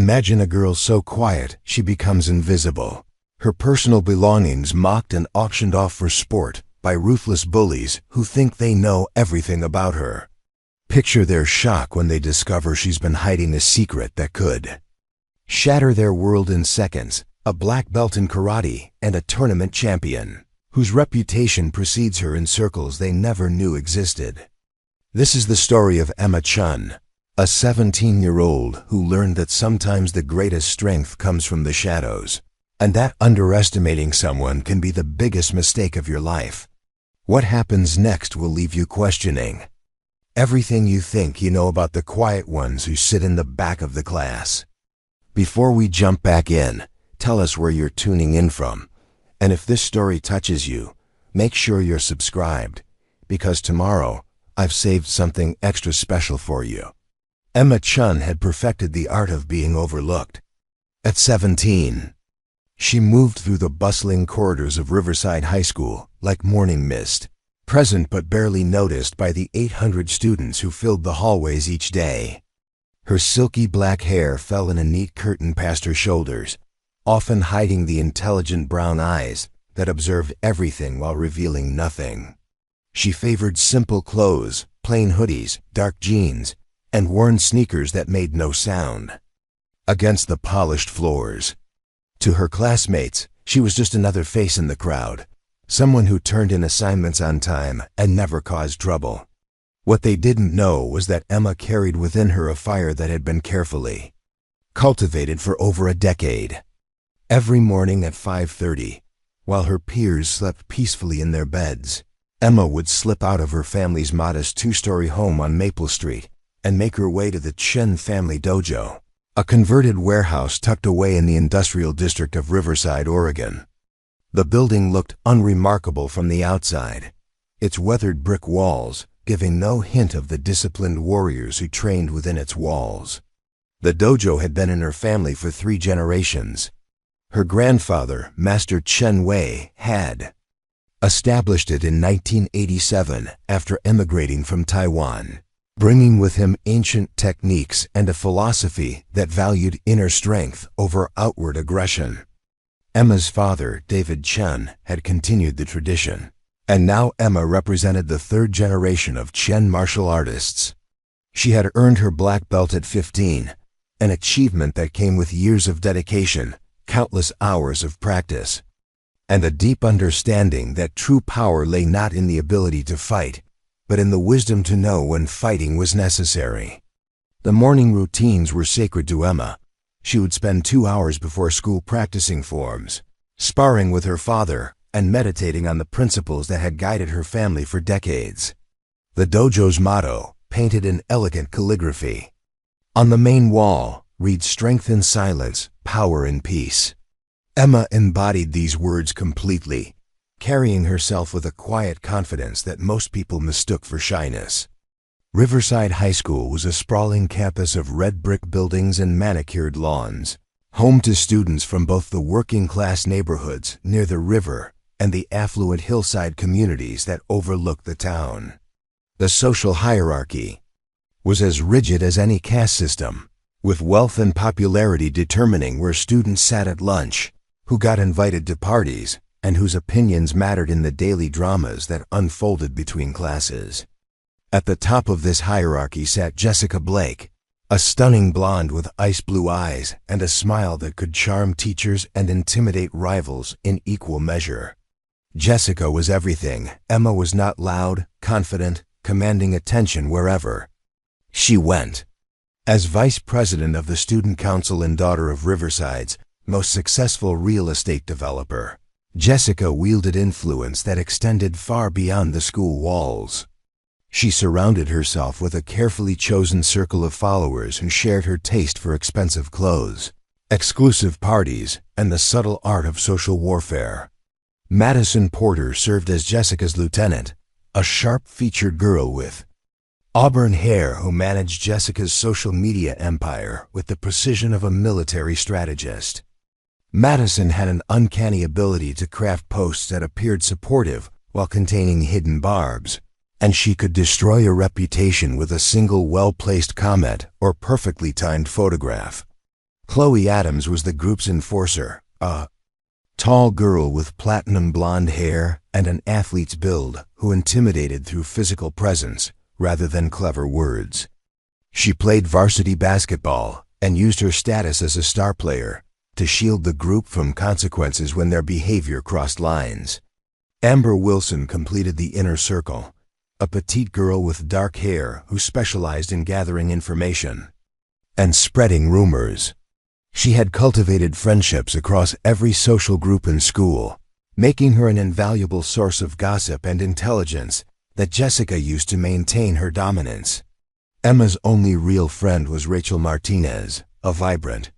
Imagine a girl so quiet she becomes invisible. Her personal belongings mocked and auctioned off for sport by ruthless bullies who think they know everything about her. Picture their shock when they discover she's been hiding a secret that could shatter their world in seconds. A black belt in karate and a tournament champion, whose reputation precedes her in circles they never knew existed. This is the story of Emma Chun, a 17-year-old who learned that sometimes the greatest strength comes from the shadows, and that underestimating someone can be the biggest mistake of your life. What happens next will leave you questioning everything you think you know about the quiet ones who sit in the back of the class. Before we jump back in, tell us where you're tuning in from, and if this story touches you, make sure you're subscribed, because tomorrow I've saved something extra special for you. Emma Chun had perfected the art of being overlooked. At 17, she moved through the bustling corridors of Riverside High School like morning mist, present but barely noticed by the 800 students who filled the hallways each day. Her silky black hair fell in a neat curtain past her shoulders, often hiding the intelligent brown eyes that observed everything while revealing nothing. She favored simple clothes, plain hoodies, dark jeans, and worn sneakers that made no sound against the polished floors. To her classmates, she was just another face in the crowd, someone who turned in assignments on time and never caused trouble. What they didn't know was that Emma carried within her a fire that had been carefully cultivated for over a decade. Every morning at 5:30, while her peers slept peacefully in their beds, Emma would slip out of her family's modest two-story home on Maple Street and make her way to the Chen family dojo, a converted warehouse tucked away in the industrial district of Riverside, Oregon. The building looked unremarkable from the outside, its weathered brick walls giving no hint of the disciplined warriors who trained within its walls. The dojo had been in her family for 3 generations. Her grandfather, Master Chen Wei, had established it in 1987 after emigrating from Taiwan, bringing with him ancient techniques and a philosophy that valued inner strength over outward aggression. Emma's father, David Chen, had continued the tradition, and now Emma represented the 3rd generation of Chen martial artists. She had earned her black belt at 15, an achievement that came with years of dedication, countless hours of practice, and a deep understanding that true power lay not in the ability to fight, but in the wisdom to know when fighting was necessary. The morning routines were sacred to Emma. She would spend 2 hours before school practicing forms, sparring with her father, and meditating on the principles that had guided her family for decades. The dojo's motto, painted in elegant calligraphy on the main wall, reads "Strength in silence, power in peace." Emma embodied these words completely, carrying herself with a quiet confidence that most people mistook for shyness. Riverside High School was a sprawling campus of red brick buildings and manicured lawns, home to students from both the working-class neighborhoods near the river and the affluent hillside communities that overlooked the town. The social hierarchy was as rigid as any caste system, with wealth and popularity determining where students sat at lunch, who got invited to parties, and whose opinions mattered in the daily dramas that unfolded between classes. At the top of this hierarchy sat Jessica Blake, a stunning blonde with ice blue eyes and a smile that could charm teachers and intimidate rivals in equal measure. Jessica was everything. Emma was not loud, confident, commanding attention wherever she went. As vice president of the student council and daughter of Riverside's most successful real estate developer, Jessica wielded influence that extended far beyond the school walls. She surrounded herself with a carefully chosen circle of followers who shared her taste for expensive clothes, exclusive parties, and the subtle art of social warfare. Madison Porter served as Jessica's lieutenant, a sharp-featured girl with auburn hair who managed Jessica's social media empire with the precision of a military strategist. Madison had an uncanny ability to craft posts that appeared supportive while containing hidden barbs, and she could destroy a reputation with a single well-placed comment or perfectly timed photograph. Chloe Adams was the group's enforcer, a tall girl with platinum blonde hair and an athlete's build who intimidated through physical presence rather than clever words. She played varsity basketball and used her status as a star player to shield the group from consequences when their behavior crossed lines. Amber Wilson completed the inner circle, a petite girl with dark hair who specialized in gathering information and spreading rumors. She had cultivated friendships across every social group in school, making her an invaluable source of gossip and intelligence that Jessica used to maintain her dominance. Emma's only real friend was Rachel Martinez, a vibrant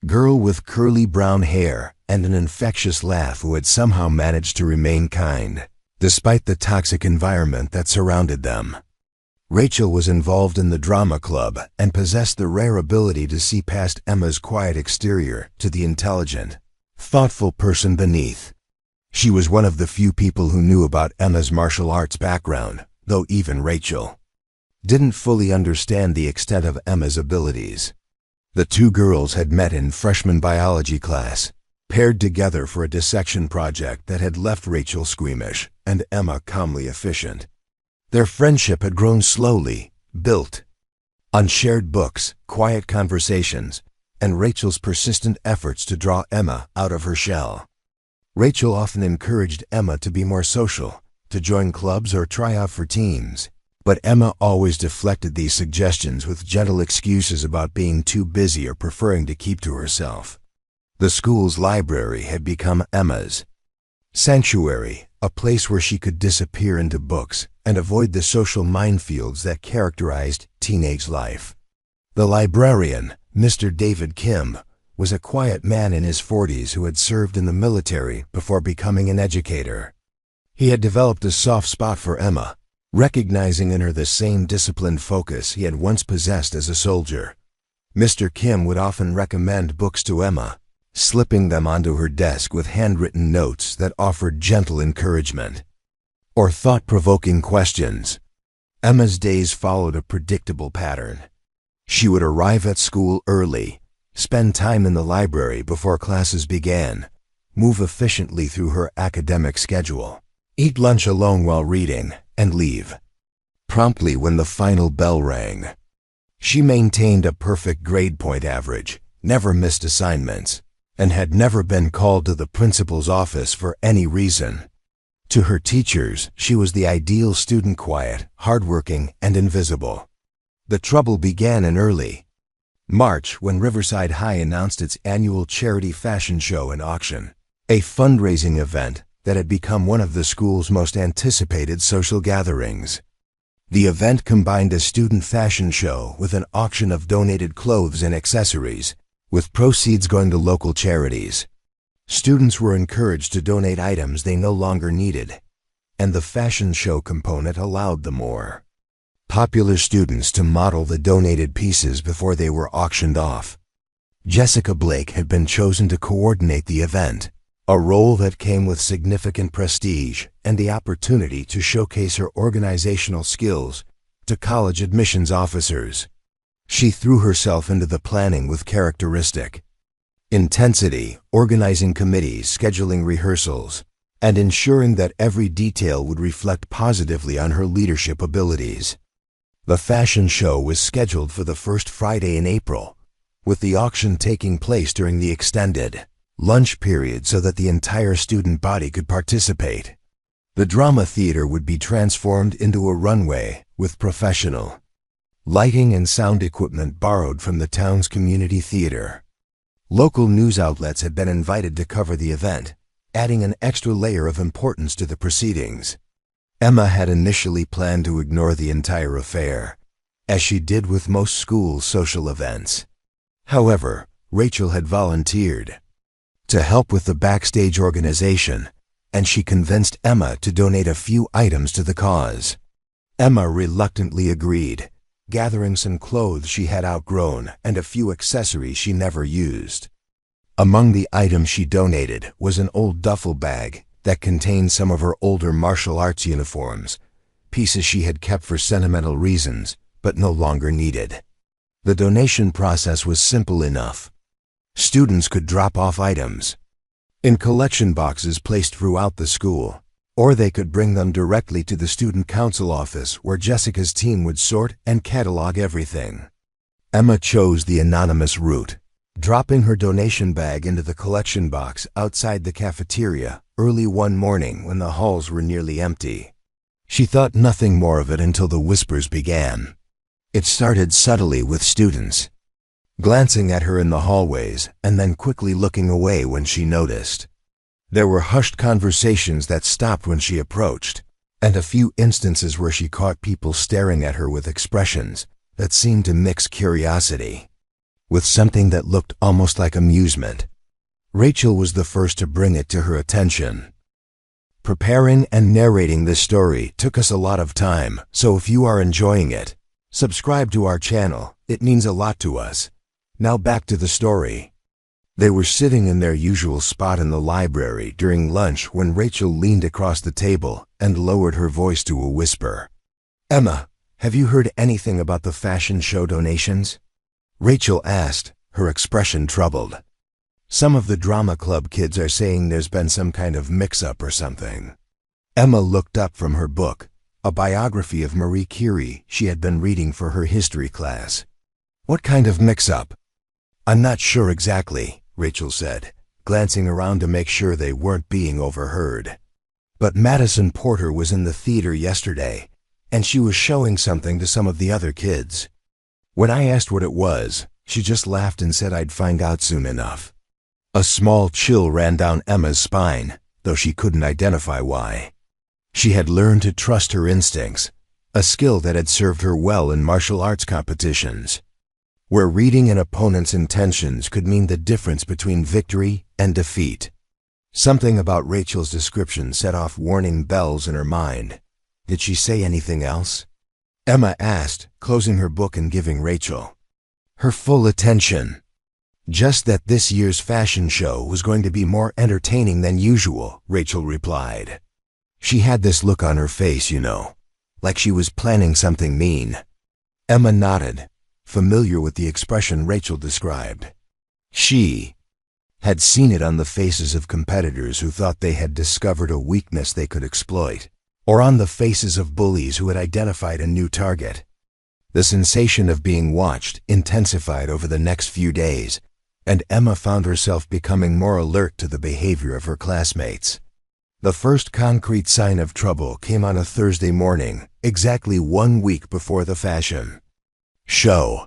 girl with curly brown hair and an infectious laugh who had somehow managed to remain kind, despite the toxic environment that surrounded them. Rachel was involved in the drama club and possessed the rare ability to see past Emma's quiet exterior to the intelligent, thoughtful person beneath. She was one of the few people who knew about Emma's martial arts background, though even Rachel didn't fully understand the extent of Emma's abilities. The two girls had met in freshman biology class, paired together for a dissection project that had left Rachel squeamish and Emma calmly efficient. Their friendship had grown slowly, built on shared books, quiet conversations, and Rachel's persistent efforts to draw Emma out of her shell. Rachel often encouraged Emma to be more social, to join clubs or try out for teams, but Emma always deflected these suggestions with gentle excuses about being too busy or preferring to keep to herself. The school's library had become Emma's sanctuary, a place where she could disappear into books and avoid the social minefields that characterized teenage life. The librarian, Mr. David Kim, was a quiet man in his 40s who had served in the military before becoming an educator. He had developed a soft spot for Emma, recognizing in her the same disciplined focus he had once possessed as a soldier. Mr. Kim would often recommend books to Emma, slipping them onto her desk with handwritten notes that offered gentle encouragement or thought-provoking questions. Emma's days followed a predictable pattern. She would arrive at school early, spend time in the library before classes began, move efficiently through her academic schedule, eat lunch alone while reading, and leave promptly when the final bell rang. She maintained a perfect grade point average, never missed assignments, and had never been called to the principal's office for any reason. To her teachers, she was the ideal student, quiet, hardworking, and invisible. The trouble began in early March when Riverside High announced its annual charity fashion show and auction, a fundraising event that had become one of the school's most anticipated social gatherings. The event combined a student fashion show with an auction of donated clothes and accessories, with proceeds going to local charities. Students were encouraged to donate items they no longer needed, and the fashion show component allowed the more popular students to model the donated pieces before they were auctioned off. Jessica Blake had been chosen to coordinate the event, a role that came with significant prestige and the opportunity to showcase her organizational skills to college admissions officers. She threw herself into the planning with characteristic intensity, organizing committees, scheduling rehearsals, and ensuring that every detail would reflect positively on her leadership abilities. The fashion show was scheduled for the first Friday in April, with the auction taking place during the extended lunch period so that the entire student body could participate. The drama theater would be transformed into a runway with professional lighting and sound equipment borrowed from the town's community theater. Local news outlets had been invited to cover the event, adding an extra layer of importance to the proceedings. Emma had initially planned to ignore the entire affair, as she did with most school social events. However, Rachel had volunteered to help with the backstage organization, and she convinced Emma to donate a few items to the cause. Emma reluctantly agreed, gathering some clothes she had outgrown and a few accessories she never used. Among the items she donated was an old duffel bag that contained some of her older martial arts uniforms, pieces she had kept for sentimental reasons but no longer needed. The donation process was simple enough. Students could drop off items in collection boxes placed throughout the school, or they could bring them directly to the student council office where Jessica's team would sort and catalog everything. Emma chose the anonymous route, dropping her donation bag into the collection box outside the cafeteria early one morning when the halls were nearly empty. She thought nothing more of it until the whispers began. It started subtly with students glancing at her in the hallways and then quickly looking away when she noticed. There were hushed conversations that stopped when she approached, and a few instances where she caught people staring at her with expressions that seemed to mix curiosity with something that looked almost like amusement. Rachel was the first to bring it to her attention. Preparing and narrating this story took us a lot of time, so if you are enjoying it, subscribe to our channel. It means a lot to us. Now back to the story. They were sitting in their usual spot in the library during lunch when Rachel leaned across the table and lowered her voice to a whisper. "Emma, have you heard anything about the fashion show donations?" Rachel asked, her expression troubled. "Some of the drama club kids are saying there's been some kind of mix-up or something." Emma looked up from her book, a biography of Marie Curie she had been reading for her history class. "What kind of mix-up?" "I'm not sure exactly," Rachel said, glancing around to make sure they weren't being overheard. "But Madison Porter was in the theater yesterday, and she was showing something to some of the other kids. When I asked what it was, she just laughed and said I'd find out soon enough." A small chill ran down Emma's spine, though she couldn't identify why. She had learned to trust her instincts, a skill that had served her well in martial arts competitions, where reading an opponent's intentions could mean the difference between victory and defeat. Something about Rachel's description set off warning bells in her mind. Did she say anything else? Emma asked, closing her book and giving Rachel her full attention. "Just that this year's fashion show was going to be more entertaining than usual," Rachel replied. She had this look on her face, like she was planning something mean. Emma nodded, familiar with the expression Rachel described. She had seen it on the faces of competitors who thought they had discovered a weakness they could exploit, or on the faces of bullies who had identified a new target. The sensation of being watched intensified over the next few days, and Emma found herself becoming more alert to the behavior of her classmates. The first concrete sign of trouble came on a Thursday morning, exactly 1 week before the fashion show.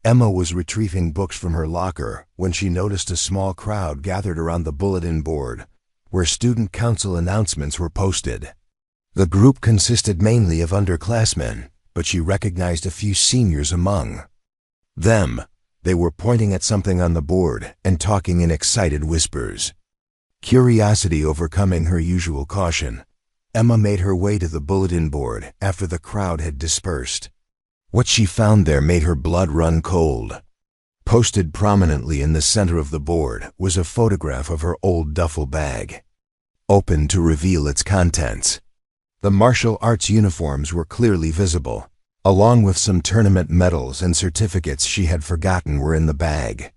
Emma was retrieving books from her locker when she noticed a small crowd gathered around the bulletin board, where student council announcements were posted. The group consisted mainly of underclassmen, but she recognized a few seniors among them. They were pointing at something on the board and talking in excited whispers. Curiosity overcoming her usual caution, Emma made her way to the bulletin board after the crowd had dispersed. What she found there made her blood run cold. Posted prominently in the center of the board was a photograph of her old duffel bag, open to reveal its contents. The martial arts uniforms were clearly visible, along with some tournament medals and certificates she had forgotten were in the bag.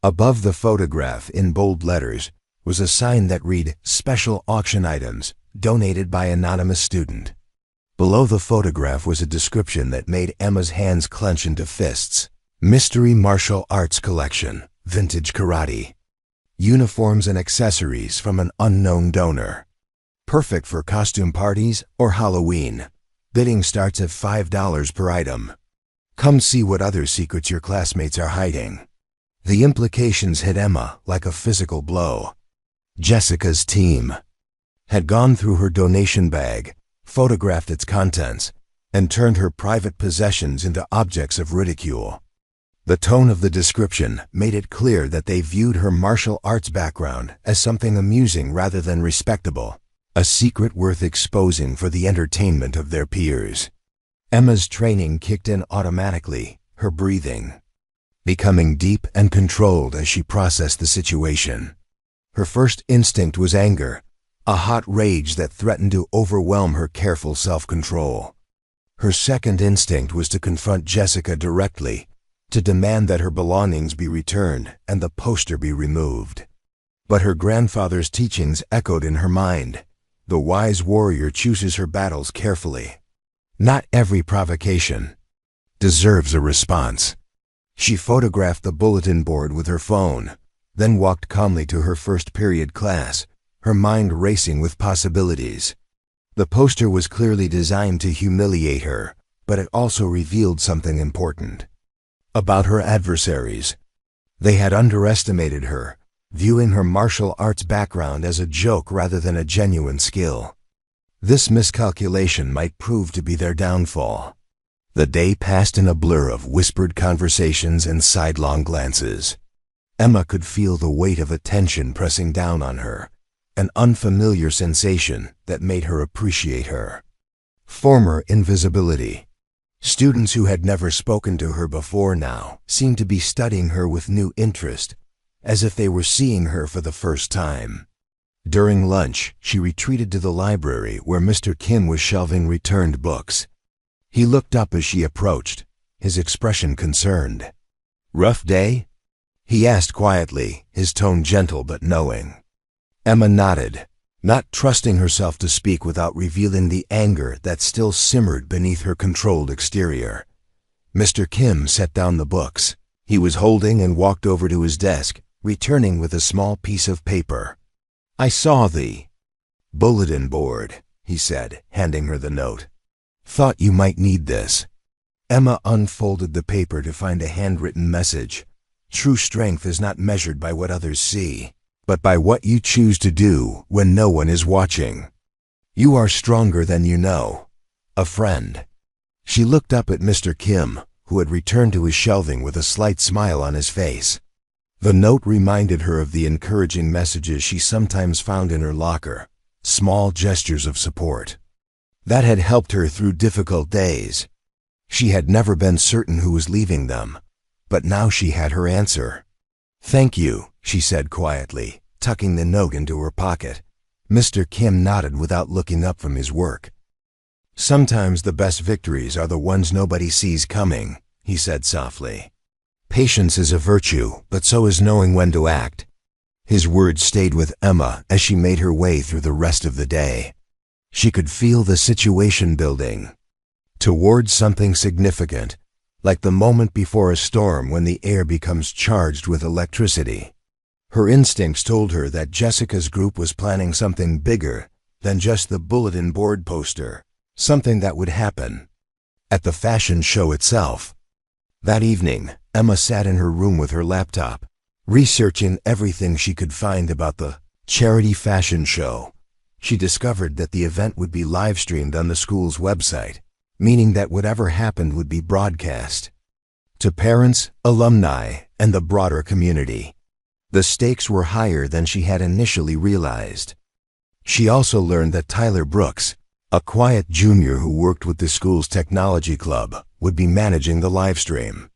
Above the photograph, in bold letters, was a sign that read, "Special auction items, donated by anonymous student." Below the photograph was a description that made Emma's hands clench into fists. "Mystery Martial Arts Collection, Vintage Karate. Uniforms and accessories from an unknown donor. Perfect for costume parties or Halloween. Bidding starts at $5 per item. Come see what other secrets your classmates are hiding." The implications hit Emma like a physical blow. Jessica's team had gone through her donation bag, photographed its contents, and turned her private possessions into objects of ridicule. The tone of the description made it clear that they viewed her martial arts background as something amusing rather than respectable, a secret worth exposing for the entertainment of their peers. Emma's training kicked in automatically, her breathing becoming deep and controlled as she processed the situation. Her first instinct was anger, a hot rage that threatened to overwhelm her careful self-control. Her second instinct was to confront Jessica directly, to demand that her belongings be returned and the poster be removed. But her grandfather's teachings echoed in her mind. The wise warrior chooses her battles carefully. Not every provocation deserves a response. She photographed the bulletin board with her phone, then walked calmly to her first period class, her mind racing with possibilities. The poster was clearly designed to humiliate her, but it also revealed something important about her adversaries. They had underestimated her, viewing her martial arts background as a joke rather than a genuine skill. This miscalculation might prove to be their downfall. The day passed in a blur of whispered conversations and sidelong glances. Emma could feel the weight of attention pressing down on her, an unfamiliar sensation that made her appreciate her. Former invisibility. Students who had never spoken to her before now seemed to be studying her with new interest, as if they were seeing her for the first time. During lunch, she retreated to the library where Mr. Kim was shelving returned books. He looked up as she approached, his expression concerned. "Rough day?" he asked quietly, his tone gentle but knowing. Emma nodded, not trusting herself to speak without revealing the anger that still simmered beneath her controlled exterior. Mr. Kim set down the books he was holding and walked over to his desk, returning with a small piece of paper. "I saw the bulletin board," he said, handing her the note. "Thought you might need this." Emma unfolded the paper to find a handwritten message. True strength is not measured by what others see, but by what you choose to do when no one is watching. You are stronger than you know. A friend. She looked up at Mr. Kim, who had returned to his shelving with a slight smile on his face. The note reminded her of the encouraging messages she sometimes found in her locker, small gestures of support that had helped her through difficult days. She had never been certain who was leaving them, but now she had her answer. "Thank you," she said quietly, tucking the note into her pocket. Mr. Kim nodded without looking up from his work. "Sometimes the best victories are the ones nobody sees coming," he said softly. "Patience is a virtue, but so is knowing when to act." His words stayed with Emma as she made her way through the rest of the day. She could feel the situation building towards something significant, like the moment before a storm when the air becomes charged with electricity. Her instincts told her that Jessica's group was planning something bigger than just the bulletin board poster, something that would happen at the fashion show itself. That evening, Emma sat in her room with her laptop, researching everything she could find about the charity fashion show. She discovered that the event would be live-streamed on the school's website, meaning that whatever happened would be broadcast to parents, alumni, and the broader community. The stakes were higher than she had initially realized. She also learned that Tyler Brooks, a quiet junior who worked with the school's technology club, would be managing the livestream.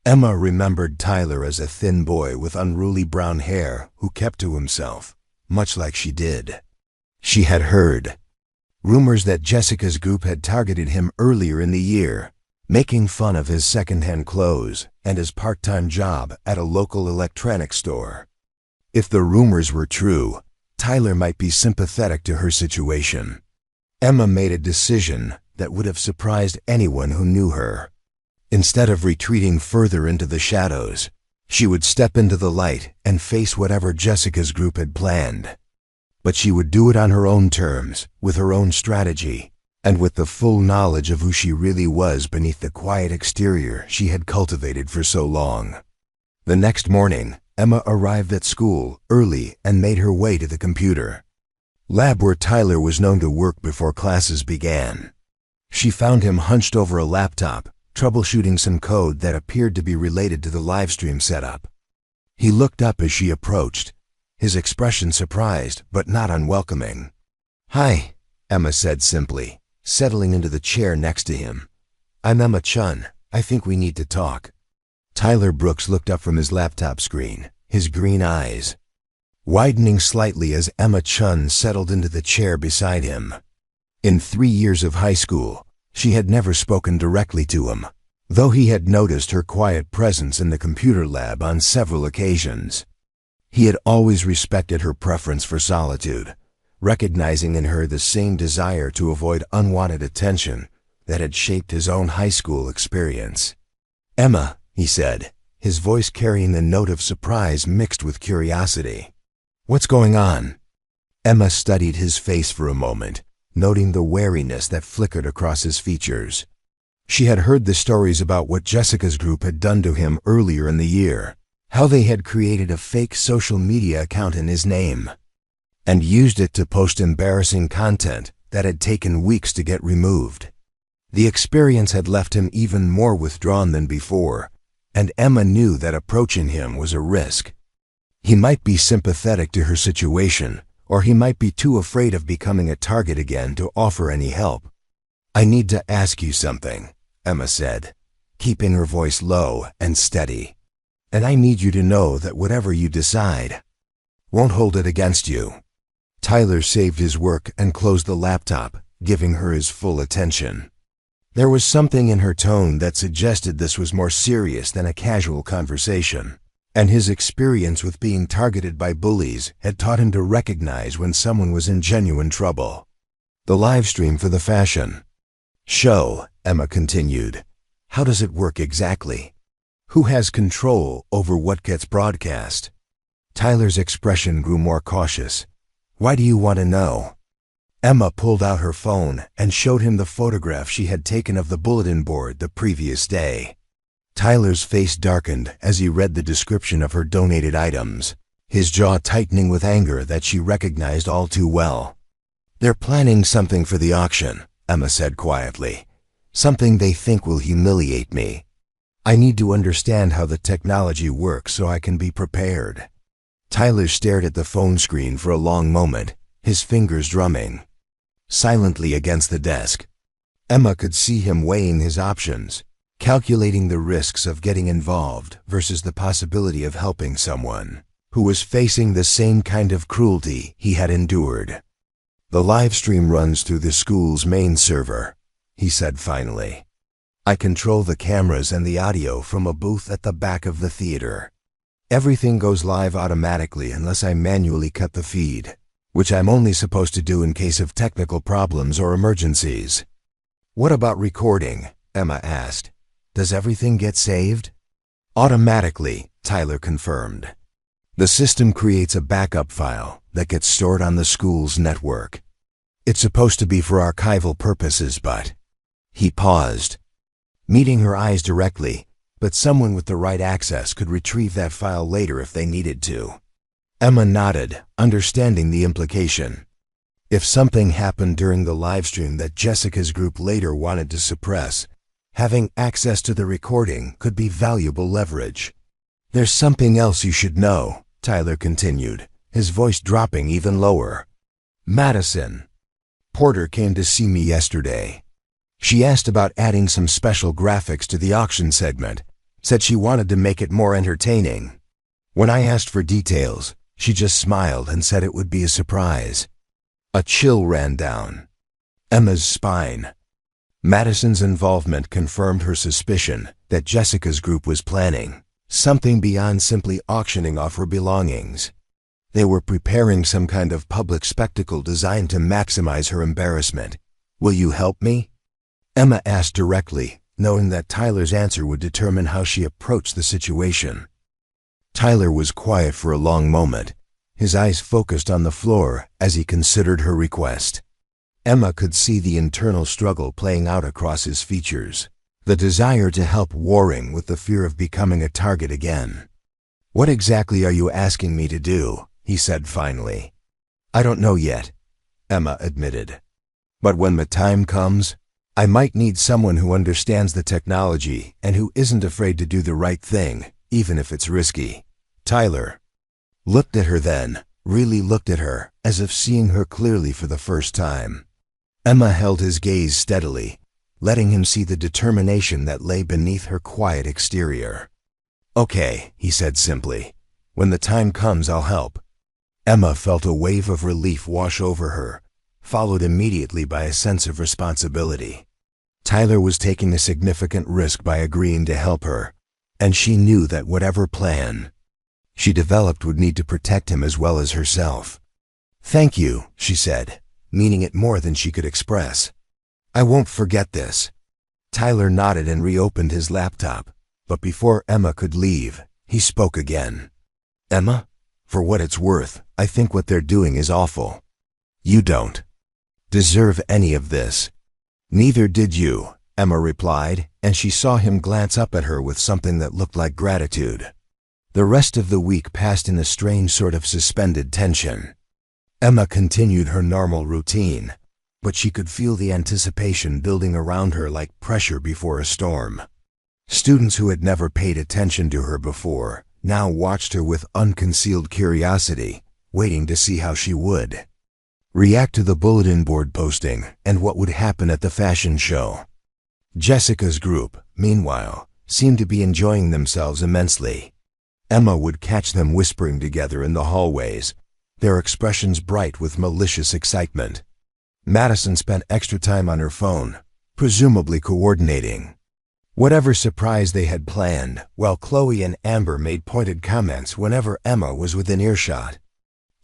Emma remembered Tyler as a thin boy with unruly brown hair who kept to himself, much like she did. She had heard rumors that Jessica's group had targeted him earlier in the year, making fun of his second-hand clothes and his part-time job at a local electronics store. If the rumors were true, Tyler might be sympathetic to her situation. Emma made a decision that would have surprised anyone who knew her. Instead of retreating further into the shadows, she would step into the light and face whatever Jessica's group had planned. But she would do it on her own terms, with her own strategy, and with the full knowledge of who she really was beneath the quiet exterior she had cultivated for so long. The next morning, Emma arrived at school early and made her way to the computer lab where Tyler was known to work before classes began. She found him hunched over a laptop, troubleshooting some code that appeared to be related to the livestream setup. He looked up as she approached, his expression surprised but not unwelcoming. "Hi," Emma said simply, settling into the chair next to him. "I'm Emma Chun. I think we need to talk." Tyler Brooks looked up from his laptop screen, his green eyes widening slightly as Emma Chun settled into the chair beside him. In 3 years of high school, she had never spoken directly to him, though he had noticed her quiet presence in the computer lab on several occasions. He had always respected her preference for solitude, recognizing in her the same desire to avoid unwanted attention that had shaped his own high school experience. "Emma," he said, his voice carrying a note of surprise mixed with curiosity. "What's going on?" Emma studied his face for a moment, noting the wariness that flickered across his features. She had heard the stories about what Jessica's group had done to him earlier in the year, how they had created a fake social media account in his name, and used it to post embarrassing content that had taken weeks to get removed. The experience had left him even more withdrawn than before, and Emma knew that approaching him was a risk. He might be sympathetic to her situation, or he might be too afraid of becoming a target again to offer any help. "I need to ask you something," Emma said, keeping her voice low and steady. "And I need you to know that whatever you decide, won't hold it against you." Tyler saved his work and closed the laptop, giving her his full attention. There was something in her tone that suggested this was more serious than a casual conversation, and his experience with being targeted by bullies had taught him to recognize when someone was in genuine trouble. "The live stream for the fashion show," Emma continued. "How does it work exactly? Who has control over what gets broadcast?" Tyler's expression grew more cautious. "Why do you want to know?" Emma pulled out her phone and showed him the photograph she had taken of the bulletin board the previous day. Tyler's face darkened as he read the description of her donated items, his jaw tightening with anger that she recognized all too well. "They're planning something for the auction," Emma said quietly. "Something they think will humiliate me. I need to understand how the technology works so I can be prepared." Tyler stared at the phone screen for a long moment, his fingers drumming silently against the desk. Emma could see him weighing his options, calculating the risks of getting involved versus the possibility of helping someone who was facing the same kind of cruelty he had endured. "The live stream runs through the school's main server," he said finally. "I control the cameras and the audio from a booth at the back of the theater. Everything goes live automatically unless I manually cut the feed, which I'm only supposed to do in case of technical problems or emergencies." "What about recording?" Emma asked. "Does everything get saved?" "Automatically," Tyler confirmed. "The system creates a backup file that gets stored on the school's network. It's supposed to be for archival purposes, but..." He paused, meeting her eyes directly, but someone with the right access could retrieve that file later if they needed to. Emma nodded, understanding the implication. If something happened during the livestream that Jessica's group later wanted to suppress, having access to the recording could be valuable leverage. "There's something else you should know," Tyler continued, his voice dropping even lower. "Madison Porter came to see me yesterday. She asked about adding some special graphics to the auction segment, said she wanted to make it more entertaining. When I asked for details, she just smiled and said it would be a surprise." A chill ran down Emma's spine. Madison's involvement confirmed her suspicion that Jessica's group was planning something beyond simply auctioning off her belongings. They were preparing some kind of public spectacle designed to maximize her embarrassment. "Will you help me?" Emma asked directly, knowing that Tyler's answer would determine how she approached the situation. Tyler was quiet for a long moment, his eyes focused on the floor as he considered her request. Emma could see the internal struggle playing out across his features, the desire to help warring with the fear of becoming a target again. "What exactly are you asking me to do?" he said finally. "I don't know yet," Emma admitted. "But when the time comes, I might need someone who understands the technology and who isn't afraid to do the right thing, even if it's risky." Tyler looked at her then, really looked at her, as if seeing her clearly for the first time. Emma held his gaze steadily, letting him see the determination that lay beneath her quiet exterior. "Okay," he said simply. "When the time comes, I'll help." Emma felt a wave of relief wash over her, followed immediately by a sense of responsibility. Tyler was taking a significant risk by agreeing to help her, and she knew that whatever plan she developed would need to protect him as well as herself. "Thank you," she said, meaning it more than she could express. "I won't forget this." Tyler nodded and reopened his laptop, but before Emma could leave, he spoke again. "Emma, for what it's worth, I think what they're doing is awful. You don't deserve any of this." "Neither did you," Emma replied, and she saw him glance up at her with something that looked like gratitude. The rest of the week passed in a strange sort of suspended tension. Emma continued her normal routine, but she could feel the anticipation building around her like pressure before a storm. Students who had never paid attention to her before now watched her with unconcealed curiosity, waiting to see how she would react to the bulletin board posting and what would happen at the fashion show. Jessica's group, meanwhile, seemed to be enjoying themselves immensely. Emma would catch them whispering together in the hallways, their expressions bright with malicious excitement. Madison spent extra time on her phone, presumably coordinating whatever surprise they had planned, while Chloe and Amber made pointed comments whenever Emma was within earshot.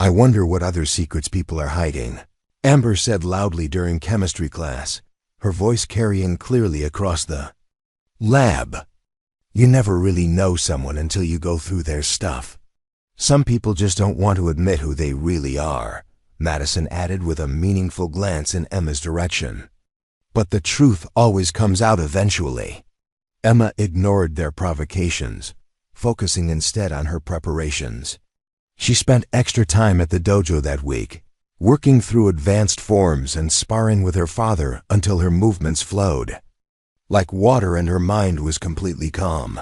"I wonder what other secrets people are hiding," Amber said loudly during chemistry class, her voice carrying clearly across the lab. "You never really know someone until you go through their stuff. Some people just don't want to admit who they really are," Madison added with a meaningful glance in Emma's direction. "But the truth always comes out eventually." Emma ignored their provocations, focusing instead on her preparations. She spent extra time at the dojo that week, working through advanced forms and sparring with her father until her movements flowed like water and her mind was completely calm.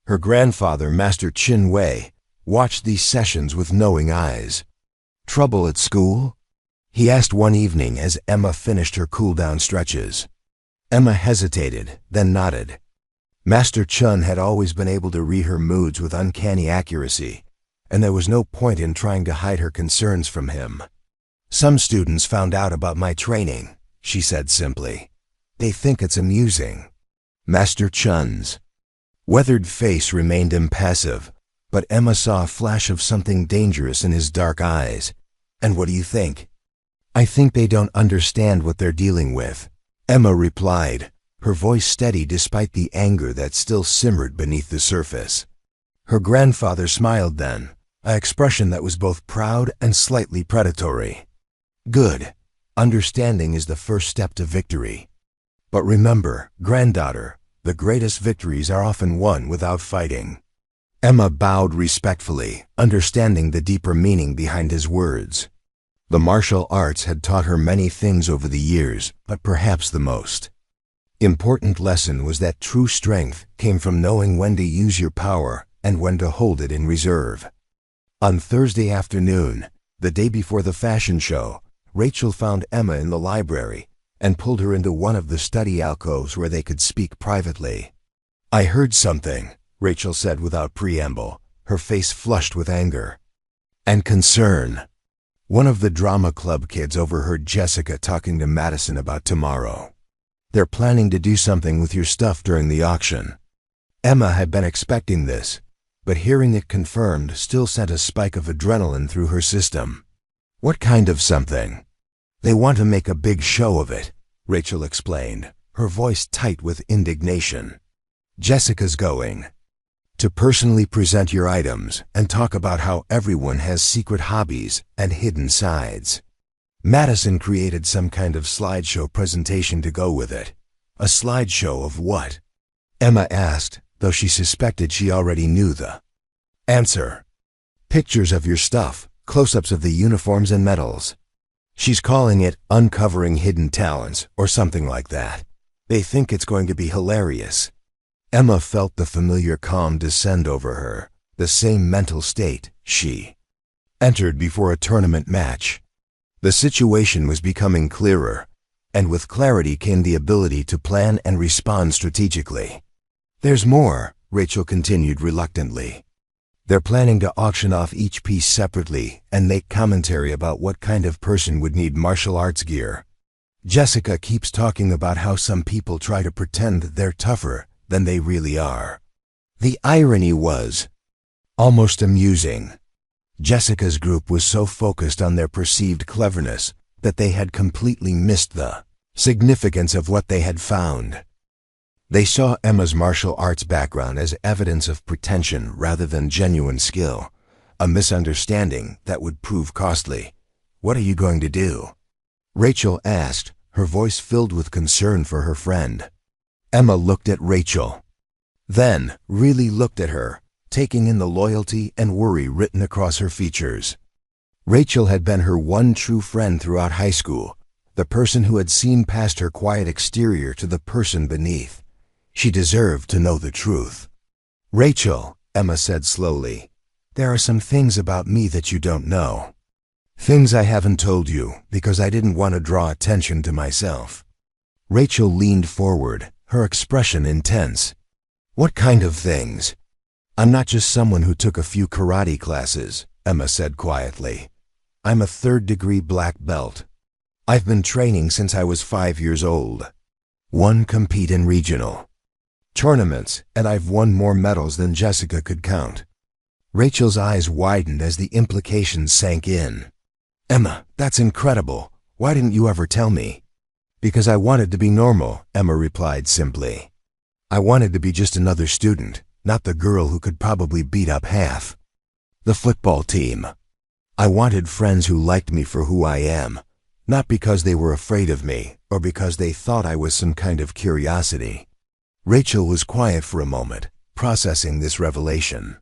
Her grandfather, Master Chin Wei, watched these sessions with knowing eyes. "Trouble at school?" he asked one evening as Emma finished her cool-down stretches. Emma hesitated, then nodded. Master Chun had always been able to read her moods with uncanny accuracy, and there was no point in trying to hide her concerns from him. "Some students found out about my training," she said simply. "They think it's amusing." Master Chun's weathered face remained impassive, but Emma saw a flash of something dangerous in his dark eyes. "And what do you think?" "I think they don't understand what they're dealing with," Emma replied, her voice steady despite the anger that still simmered beneath the surface. Her grandfather smiled then, an expression that was both proud and slightly predatory. "Good. Understanding is the first step to victory. But remember, granddaughter, the greatest victories are often won without fighting." Emma bowed respectfully, understanding the deeper meaning behind his words. The martial arts had taught her many things over the years, but perhaps the most important lesson was that true strength came from knowing when to use your power and when to hold it in reserve. On Thursday afternoon, the day before the fashion show, Rachel found Emma in the library and pulled her into one of the study alcoves where they could speak privately. "I heard something," Rachel said without preamble, her face flushed with anger and concern. One of the drama club kids overheard Jessica talking to Madison about tomorrow. "They're planning to do something with your stuff during the auction." Emma had been expecting this, but hearing it confirmed still sent a spike of adrenaline through her system. "What kind of something?" "They want to make a big show of it," Rachel explained, her voice tight with indignation. "Jessica's going to personally present your items and talk about how everyone has secret hobbies and hidden sides. Madison created some kind of slideshow presentation to go with it." "A slideshow of what?" Emma asked, though she suspected she already knew the answer. "Pictures of your stuff, close-ups of the uniforms and medals. She's calling it Uncovering Hidden Talents or something like that. They think it's going to be hilarious." Emma felt the familiar calm descend over her, the same mental state she entered before a tournament match. The situation was becoming clearer, and with clarity came the ability to plan and respond strategically. "There's more," Rachel continued reluctantly. "They're planning to auction off each piece separately and make commentary about what kind of person would need martial arts gear. Jessica keeps talking about how some people try to pretend that they're tougher than they really are. The irony was almost amusing. Jessica's group was so focused on their perceived cleverness that they had completely missed the significance of what they had found. They saw Emma's martial arts background as evidence of pretension rather than genuine skill, a misunderstanding that would prove costly. "What are you going to do?" Rachel asked, her voice filled with concern for her friend. Emma looked at Rachel, then really looked at her, taking in the loyalty and worry written across her features. Rachel had been her one true friend throughout high school, the person who had seen past her quiet exterior to the person beneath. She deserved to know the truth. "Rachel," Emma said slowly, "there are some things about me that you don't know. Things I haven't told you because I didn't want to draw attention to myself." Rachel leaned forward, her expression intense. "What kind of things?" "I'm not just someone who took a few karate classes," Emma said quietly. "I'm a third-degree black belt. I've been training since I was 5 years old. Compete in regional tournaments, and I've won more medals than Jessica could count." Rachel's eyes widened as the implications sank in. "Emma, that's incredible. Why didn't you ever tell me?" "Because I wanted to be normal," Emma replied simply. "I wanted to be just another student, not the girl who could probably beat up half the football team. I wanted friends who liked me for who I am, not because they were afraid of me or because they thought I was some kind of curiosity." Rachel was quiet for a moment, processing this revelation.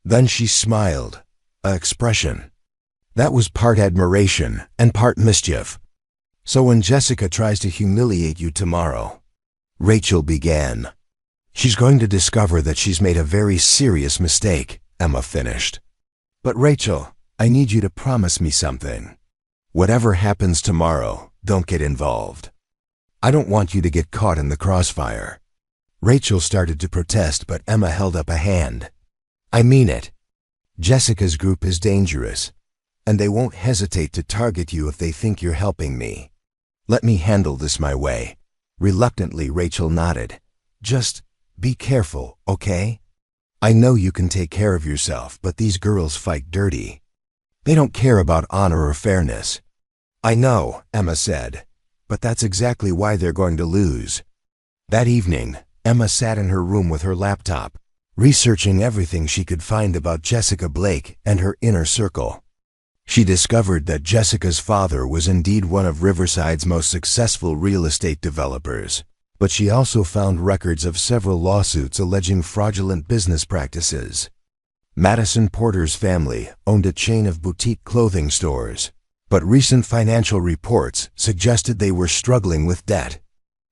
Then she smiled, an expression that was part admiration and part mischief. "So when Jessica tries to humiliate you tomorrow," Rachel began, "she's going to discover that she's made a very serious mistake," Emma finished. "But Rachel, I need you to promise me something. Whatever happens tomorrow, don't get involved. I don't want you to get caught in the crossfire." Rachel started to protest, but Emma held up a hand. "I mean it. Jessica's group is dangerous, and they won't hesitate to target you if they think you're helping me. Let me handle this my way." Reluctantly, Rachel nodded. "Just be careful, okay? I know you can take care of yourself, but these girls fight dirty. They don't care about honor or fairness." "I know," Emma said, "but that's exactly why they're going to lose." That evening, Emma sat in her room with her laptop, researching everything she could find about Jessica Blake and her inner circle. She discovered that Jessica's father was indeed one of Riverside's most successful real estate developers, but she also found records of several lawsuits alleging fraudulent business practices. Madison Porter's family owned a chain of boutique clothing stores, but recent financial reports suggested they were struggling with debt.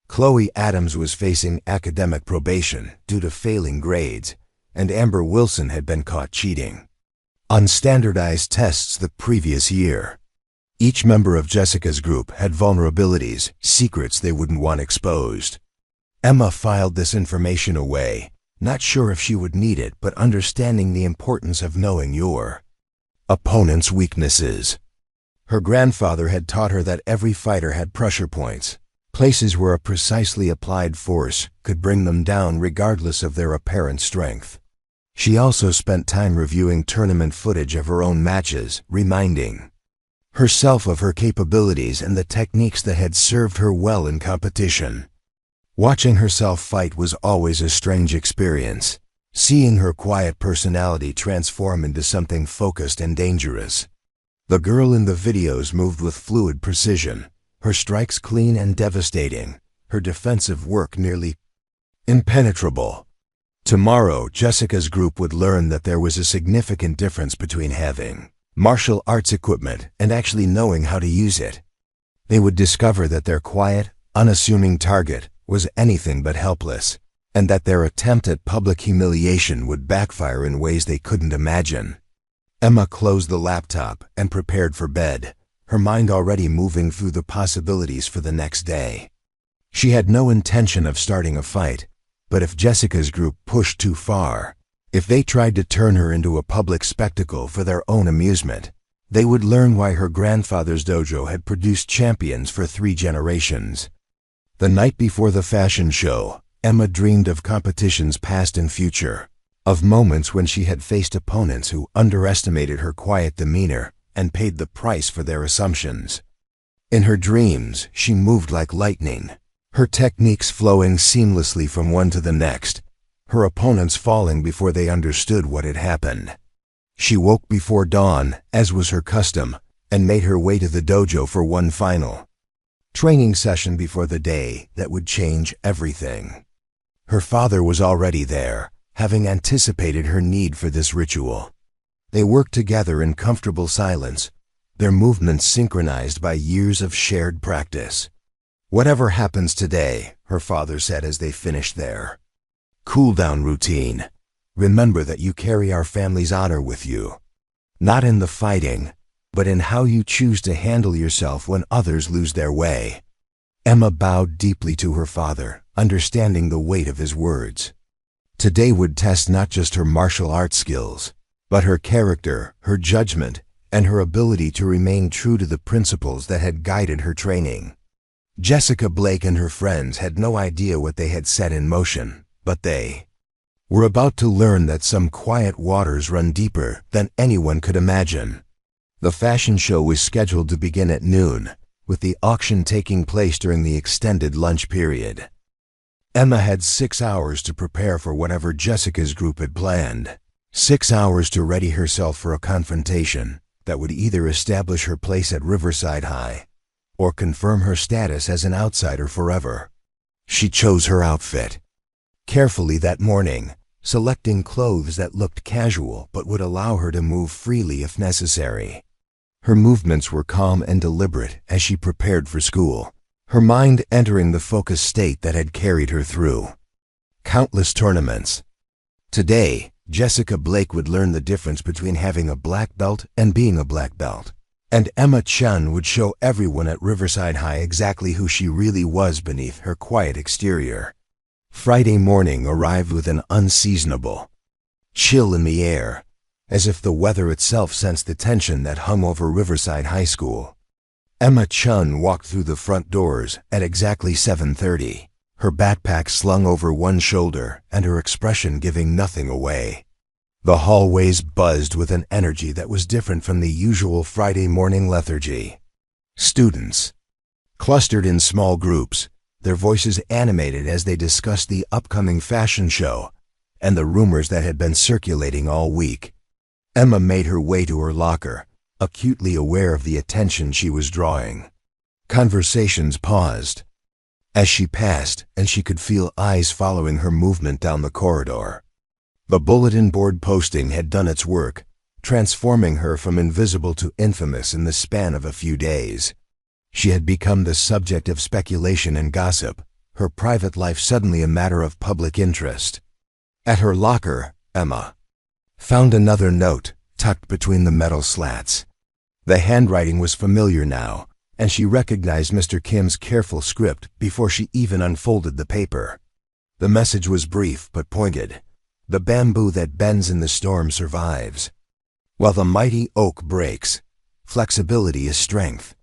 Chloe Adams was facing academic probation due to failing grades, and Amber Wilson had been caught cheating on standardized tests the previous year. Each member of Jessica's group had vulnerabilities, secrets they wouldn't want exposed. Emma filed this information away, not sure if she would need it, but understanding the importance of knowing your opponent's weaknesses. Her grandfather had taught her that every fighter had pressure points, places where a precisely applied force could bring them down regardless of their apparent strength. She also spent time reviewing tournament footage of her own matches, reminding herself of her capabilities and the techniques that had served her well in competition. Watching herself fight was always a strange experience, seeing her quiet personality transform into something focused and dangerous. The girl in the videos moved with fluid precision, her strikes clean and devastating, her defensive work nearly impenetrable. Tomorrow, Jessica's group would learn that there was a significant difference between having martial arts equipment and actually knowing how to use it. They would discover that their quiet, unassuming target was anything but helpless, and that their attempt at public humiliation would backfire in ways they couldn't imagine. Emma closed the laptop and prepared for bed, her mind already moving through the possibilities for the next day. She had no intention of starting a fight, but if Jessica's group pushed too far, if they tried to turn her into a public spectacle for their own amusement, They would learn why her grandfather's dojo had produced champions for 3 generations. The night before the fashion show, Emma dreamed of competitions past and future, of moments when she had faced opponents who underestimated her quiet demeanor and paid the price for their assumptions. In her dreams, she moved like lightning, her techniques flowing seamlessly from one to the next, her opponents falling before they understood what had happened. She woke before dawn, as was her custom, and made her way to the dojo for one final training session before the day that would change everything. Her father was already there, having anticipated her need for this ritual. They worked together in comfortable silence, their movements synchronized by years of shared practice. "Whatever happens today," her father said as they finished their cool-down routine, "remember that you carry our family's honor with you. Not in the fighting, but in how you choose to handle yourself when others lose their way." Emma bowed deeply to her father, understanding the weight of his words. Today would test not just her martial arts skills, but her character, her judgment, and her ability to remain true to the principles that had guided her training. Jessica Blake and her friends had no idea what they had set in motion, but they were about to learn that some quiet waters run deeper than anyone could imagine. The fashion show was scheduled to begin at noon, with the auction taking place during the extended lunch period. Emma had 6 hours to prepare for whatever Jessica's group had planned. 6 hours to ready herself for a confrontation that would either establish her place at Riverside High or confirm her status as an outsider forever. She chose her outfit carefully that morning, selecting clothes that looked casual but would allow her to move freely if necessary. Her movements were calm and deliberate as she prepared for school, her mind entering the focused state that had carried her through countless tournaments. Today, Jessica Blake would learn the difference between having a black belt and being a black belt, and Emma Chun would show everyone at Riverside High exactly who she really was beneath her quiet exterior. Friday morning arrived with an unseasonable chill in the air, as if the weather itself sensed the tension that hung over Riverside High School. Emma Chun walked through the front doors at exactly 7:30, her backpack slung over one shoulder and her expression giving nothing away. The hallways buzzed with an energy that was different from the usual Friday morning lethargy. Students clustered in small groups, their voices animated as they discussed the upcoming fashion show and the rumors that had been circulating all week. Emma made her way to her locker, acutely aware of the attention she was drawing. Conversations paused as she passed, and she could feel eyes following her movement down the corridor. The bulletin board posting had done its work, transforming her from invisible to infamous in the span of a few days. She had become the subject of speculation and gossip, her private life suddenly a matter of public interest. At her locker, Emma found another note tucked between the metal slats. The handwriting was familiar now, and she recognized Mr. Kim's careful script before she even unfolded the paper. The message was brief but pointed. "The bamboo that bends in the storm survives. While the mighty oak breaks, flexibility is strength.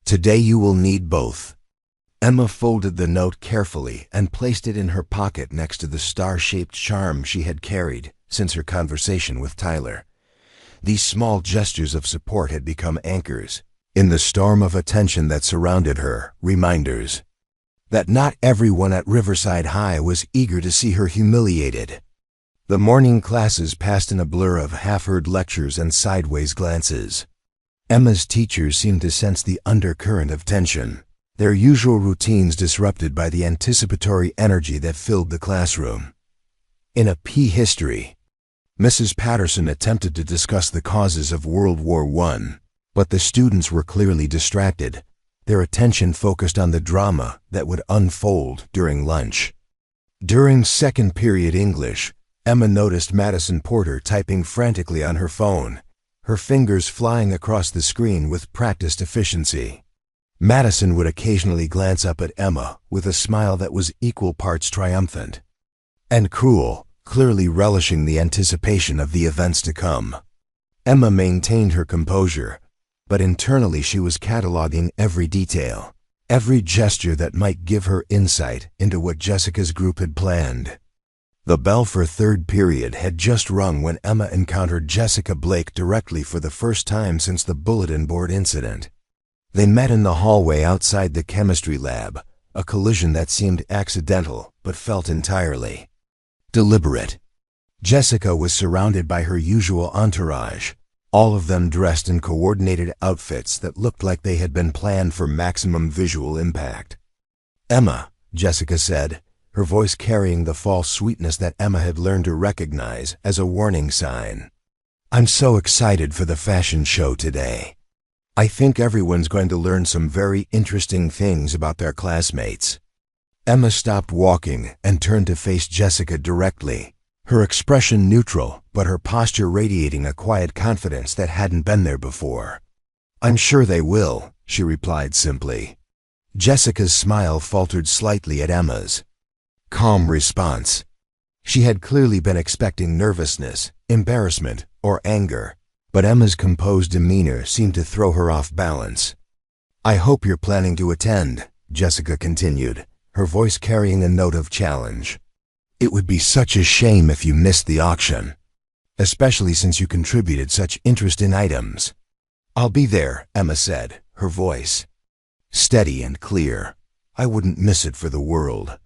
Today you will need both." Emma folded the note carefully and placed it in her pocket next to the star-shaped charm she had carried since her conversation with Tyler. These small gestures of support had become anchors in the storm of attention that surrounded her, reminders that not everyone at Riverside High was eager to see her humiliated. The morning classes passed in a blur of half-heard lectures and sideways glances. Emma's teachers seemed to sense the undercurrent of tension, their usual routines disrupted by the anticipatory energy that filled the classroom. In a P history, Mrs. Patterson attempted to discuss the causes of World War I, but the students were clearly distracted, their attention focused on the drama that would unfold during lunch. During second period English, Emma noticed Madison Porter typing frantically on her phone, her fingers flying across the screen with practiced efficiency. Madison would occasionally glance up at Emma with a smile that was equal parts triumphant and cruel, clearly relishing the anticipation of the events to come. Emma maintained her composure, but internally she was cataloging every detail, every gesture that might give her insight into what Jessica's group had planned. The bell for third period had just rung when Emma encountered Jessica Blake directly for the first time since the bulletin board incident. They met in the hallway outside the chemistry lab, a collision that seemed accidental but felt entirely deliberate. Jessica was surrounded by her usual entourage, all of them dressed in coordinated outfits that looked like they had been planned for maximum visual impact. "Emma," Jessica said, her voice carrying the false sweetness that Emma had learned to recognize as a warning sign. "I'm so excited for the fashion show today. I think everyone's going to learn some very interesting things about their classmates." Emma stopped walking and turned to face Jessica directly, her expression neutral, but her posture radiating a quiet confidence that hadn't been there before. "I'm sure they will," she replied simply. Jessica's smile faltered slightly at Emma's calm response. She had clearly been expecting nervousness, embarrassment, or anger, but Emma's composed demeanor seemed to throw her off balance. "I hope you're planning to attend," Jessica continued, her voice carrying a note of challenge. "It would be such a shame if you missed the auction, especially since you contributed such interesting items." "I'll be there," Emma said, her voice steady and clear. "I wouldn't miss it for the world."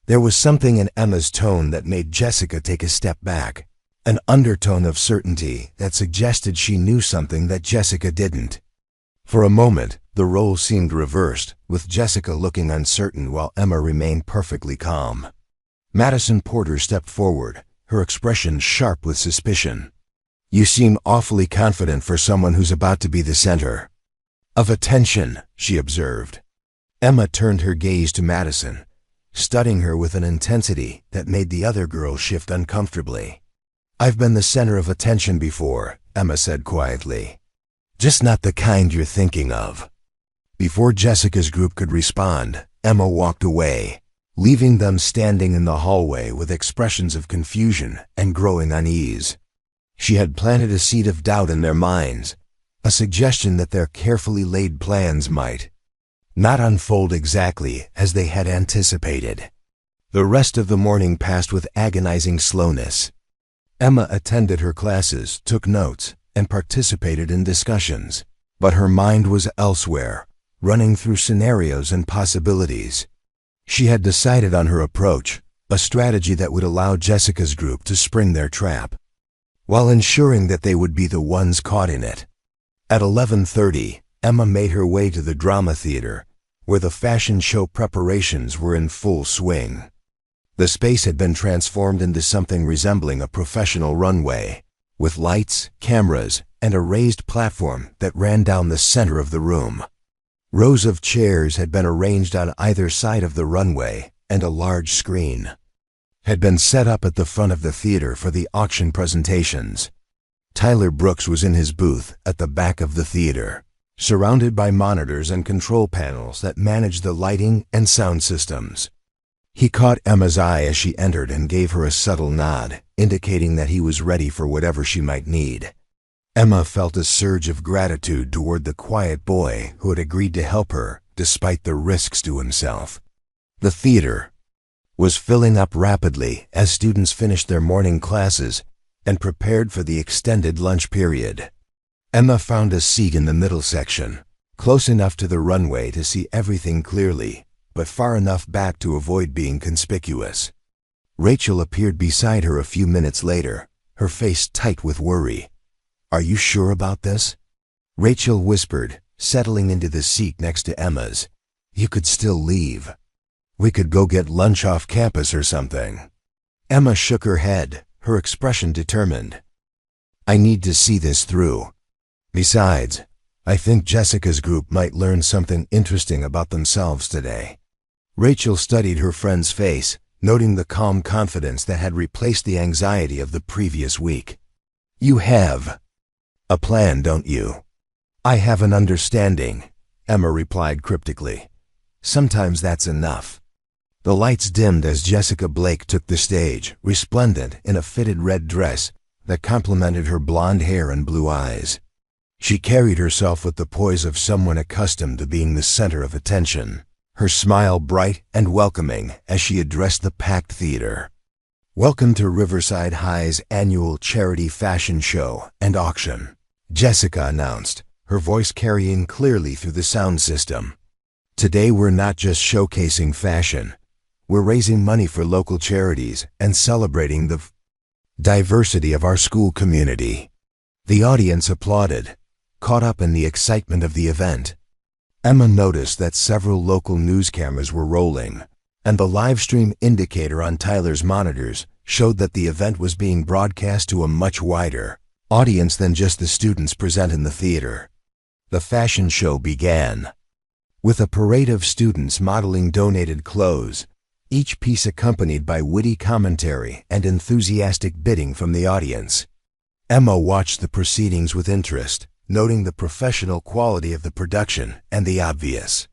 There was something in Emma's tone that made Jessica take a step back, an undertone of certainty that suggested she knew something that Jessica didn't. For a moment, the role seemed reversed, with Jessica looking uncertain while Emma remained perfectly calm. Madison Porter stepped forward, her expression sharp with suspicion. "You seem awfully confident for someone who's about to be the center of attention," she observed. Emma turned her gaze to Madison, studying her with an intensity that made the other girl shift uncomfortably. "I've been the center of attention before," Emma said quietly. "Just not the kind you're thinking of." Before Jessica's group could respond, Emma walked away, leaving them standing in the hallway with expressions of confusion and growing unease. She had planted a seed of doubt in their minds, a suggestion that their carefully laid plans might not unfold exactly as they had anticipated. The rest of the morning passed with agonizing slowness. Emma attended her classes, took notes, and participated in discussions, but her mind was elsewhere, running through scenarios and possibilities. She had decided on her approach, a strategy that would allow Jessica's group to spring their trap, while ensuring that they would be the ones caught in it. At 11:30, Emma made her way to the drama theater, where the fashion show preparations were in full swing. The space had been transformed into something resembling a professional runway, with lights, cameras, and a raised platform that ran down the center of the room. Rows of chairs had been arranged on either side of the runway, and a large screen had been set up at the front of the theater for the auction presentations. Tyler Brooks was in his booth at the back of the theater, surrounded by monitors and control panels that managed the lighting and sound systems. He caught Emma's eye as she entered and gave her a subtle nod, indicating that he was ready for whatever she might need. Emma felt a surge of gratitude toward the quiet boy who had agreed to help her despite the risks to himself. The theater was filling up rapidly as students finished their morning classes and prepared for the extended lunch period. Emma found a seat in the middle section, close enough to the runway to see everything clearly, but far enough back to avoid being conspicuous. Rachel appeared beside her a few minutes later, her face tight with worry. "Are you sure about this?" Rachel whispered, settling into the seat next to Emma's. "You could still leave. We could go get lunch off campus or something." Emma shook her head, her expression determined. "I need to see this through. Besides, I think Jessica's group might learn something interesting about themselves today." Rachel studied her friend's face, noting the calm confidence that had replaced the anxiety of the previous week. "You have a plan, don't you?" "I have an understanding," Emma replied cryptically. "Sometimes that's enough." The lights dimmed as Jessica Blake took the stage, resplendent in a fitted red dress that complemented her blonde hair and blue eyes. She carried herself with the poise of someone accustomed to being the center of attention, her smile bright and welcoming as she addressed the packed theater. "Welcome to Riverside High's annual charity fashion show and auction," Jessica announced, her voice carrying clearly through the sound system. "Today we're not just showcasing fashion. We're raising money for local charities and celebrating the diversity of our school community." The audience applauded, caught up in the excitement of the event. Emma noticed that several local news cameras were rolling, and the live stream indicator on Tyler's monitors showed that the event was being broadcast to a much wider audience than just the students present in the theater. The fashion show began with a parade of students modeling donated clothes, each piece accompanied by witty commentary and enthusiastic bidding from the audience. Emma watched the proceedings with interest, noting the professional quality of the production and the obvious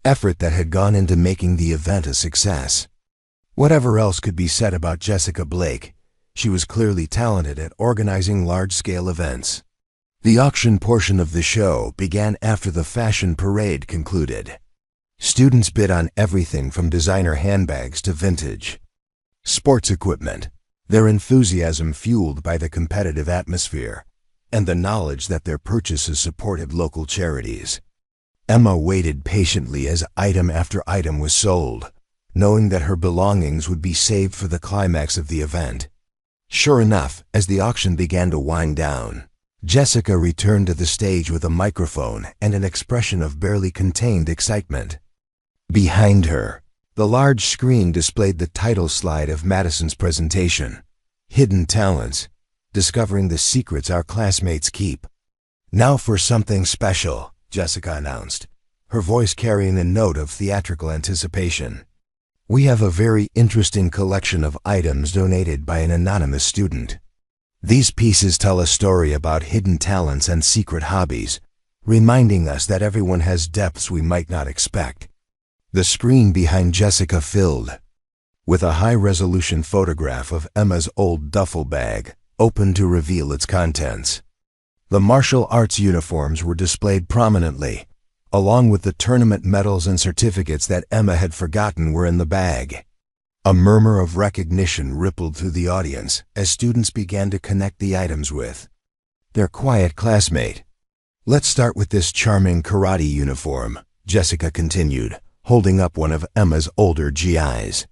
effort that had gone into making the event a success. Whatever else could be said about Jessica Blake, she was clearly talented at organizing large-scale events. The auction portion of the show began after the fashion parade concluded. Students bid on everything from designer handbags to vintage sports equipment, their enthusiasm fueled by the competitive atmosphere and the knowledge that their purchases supported local charities. Emma waited patiently as item after item was sold, knowing that her belongings would be saved for the climax of the event. Sure enough, as the auction began to wind down, Jessica returned to the stage with a microphone and an expression of barely contained excitement. Behind her, the large screen displayed the title slide of Madison's presentation, "Hidden Talents: Discovering the Secrets Our Classmates Keep." "Now for something special," Jessica announced, her voice carrying a note of theatrical anticipation. "We have a very interesting collection of items donated by an anonymous student. These pieces tell a story about hidden talents and secret hobbies, reminding us that everyone has depths we might not expect." The screen behind Jessica filled with a high-resolution photograph of Emma's old duffel bag, open to reveal its contents. The martial arts uniforms were displayed prominently, along with the tournament medals and certificates that Emma had forgotten were in the bag. A murmur of recognition rippled through the audience as students began to connect the items with their quiet classmate. "Let's start with this charming karate uniform," Jessica continued, holding up one of Emma's older GIs.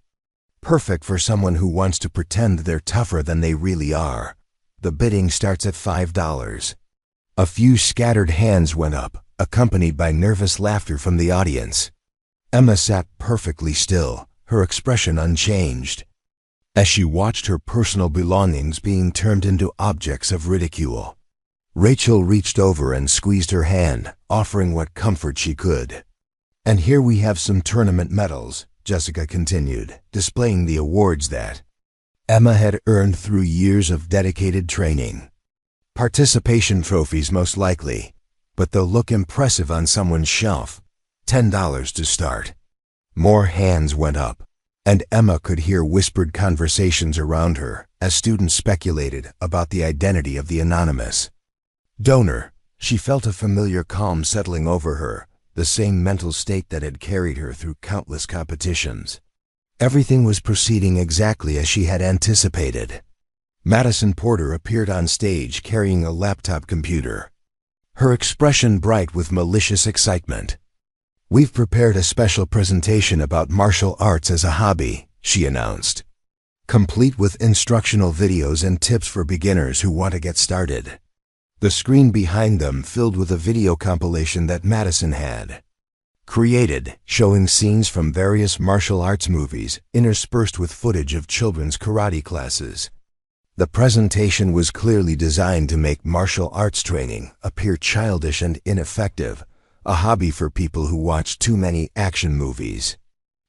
"Perfect for someone who wants to pretend they're tougher than they really are. The bidding starts at $5. A few scattered hands went up, accompanied by nervous laughter from the audience. Emma sat perfectly still, her expression unchanged, as she watched her personal belongings being turned into objects of ridicule. Rachel reached over and squeezed her hand, offering what comfort she could. "And here we have some tournament medals," Jessica continued, displaying the awards that Emma had earned through years of dedicated training. "Participation trophies most likely, but they'll look impressive on someone's shelf. $10 to start." More hands went up, and Emma could hear whispered conversations around her as students speculated about the identity of the anonymous donor. She felt a familiar calm settling over her, the same mental state that had carried her through countless competitions. Everything was proceeding exactly as she had anticipated. Madison Porter appeared on stage carrying a laptop computer, her expression bright with malicious excitement. "We've prepared a special presentation about martial arts as a hobby," she announced, complete with instructional videos and tips for beginners who want to get started. The screen behind them filled with a video compilation that Madison had created, showing scenes from various martial arts movies interspersed with footage of children's karate classes. The presentation was clearly designed to make martial arts training appear childish and ineffective, a hobby for people who watch too many action movies.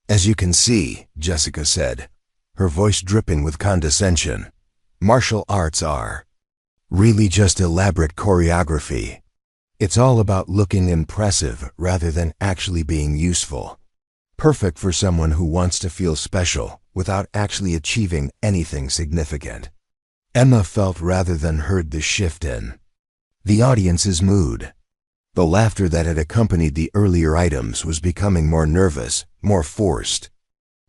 "As you can see," Jessica said, her voice dripping with condescension, "martial arts are really just elaborate choreography. It's all about looking impressive rather than actually being useful. Perfect for someone who wants to feel special without actually achieving anything significant." Emma felt rather than heard the shift in The audience's mood. The laughter that had accompanied the earlier items was becoming more nervous, more forced.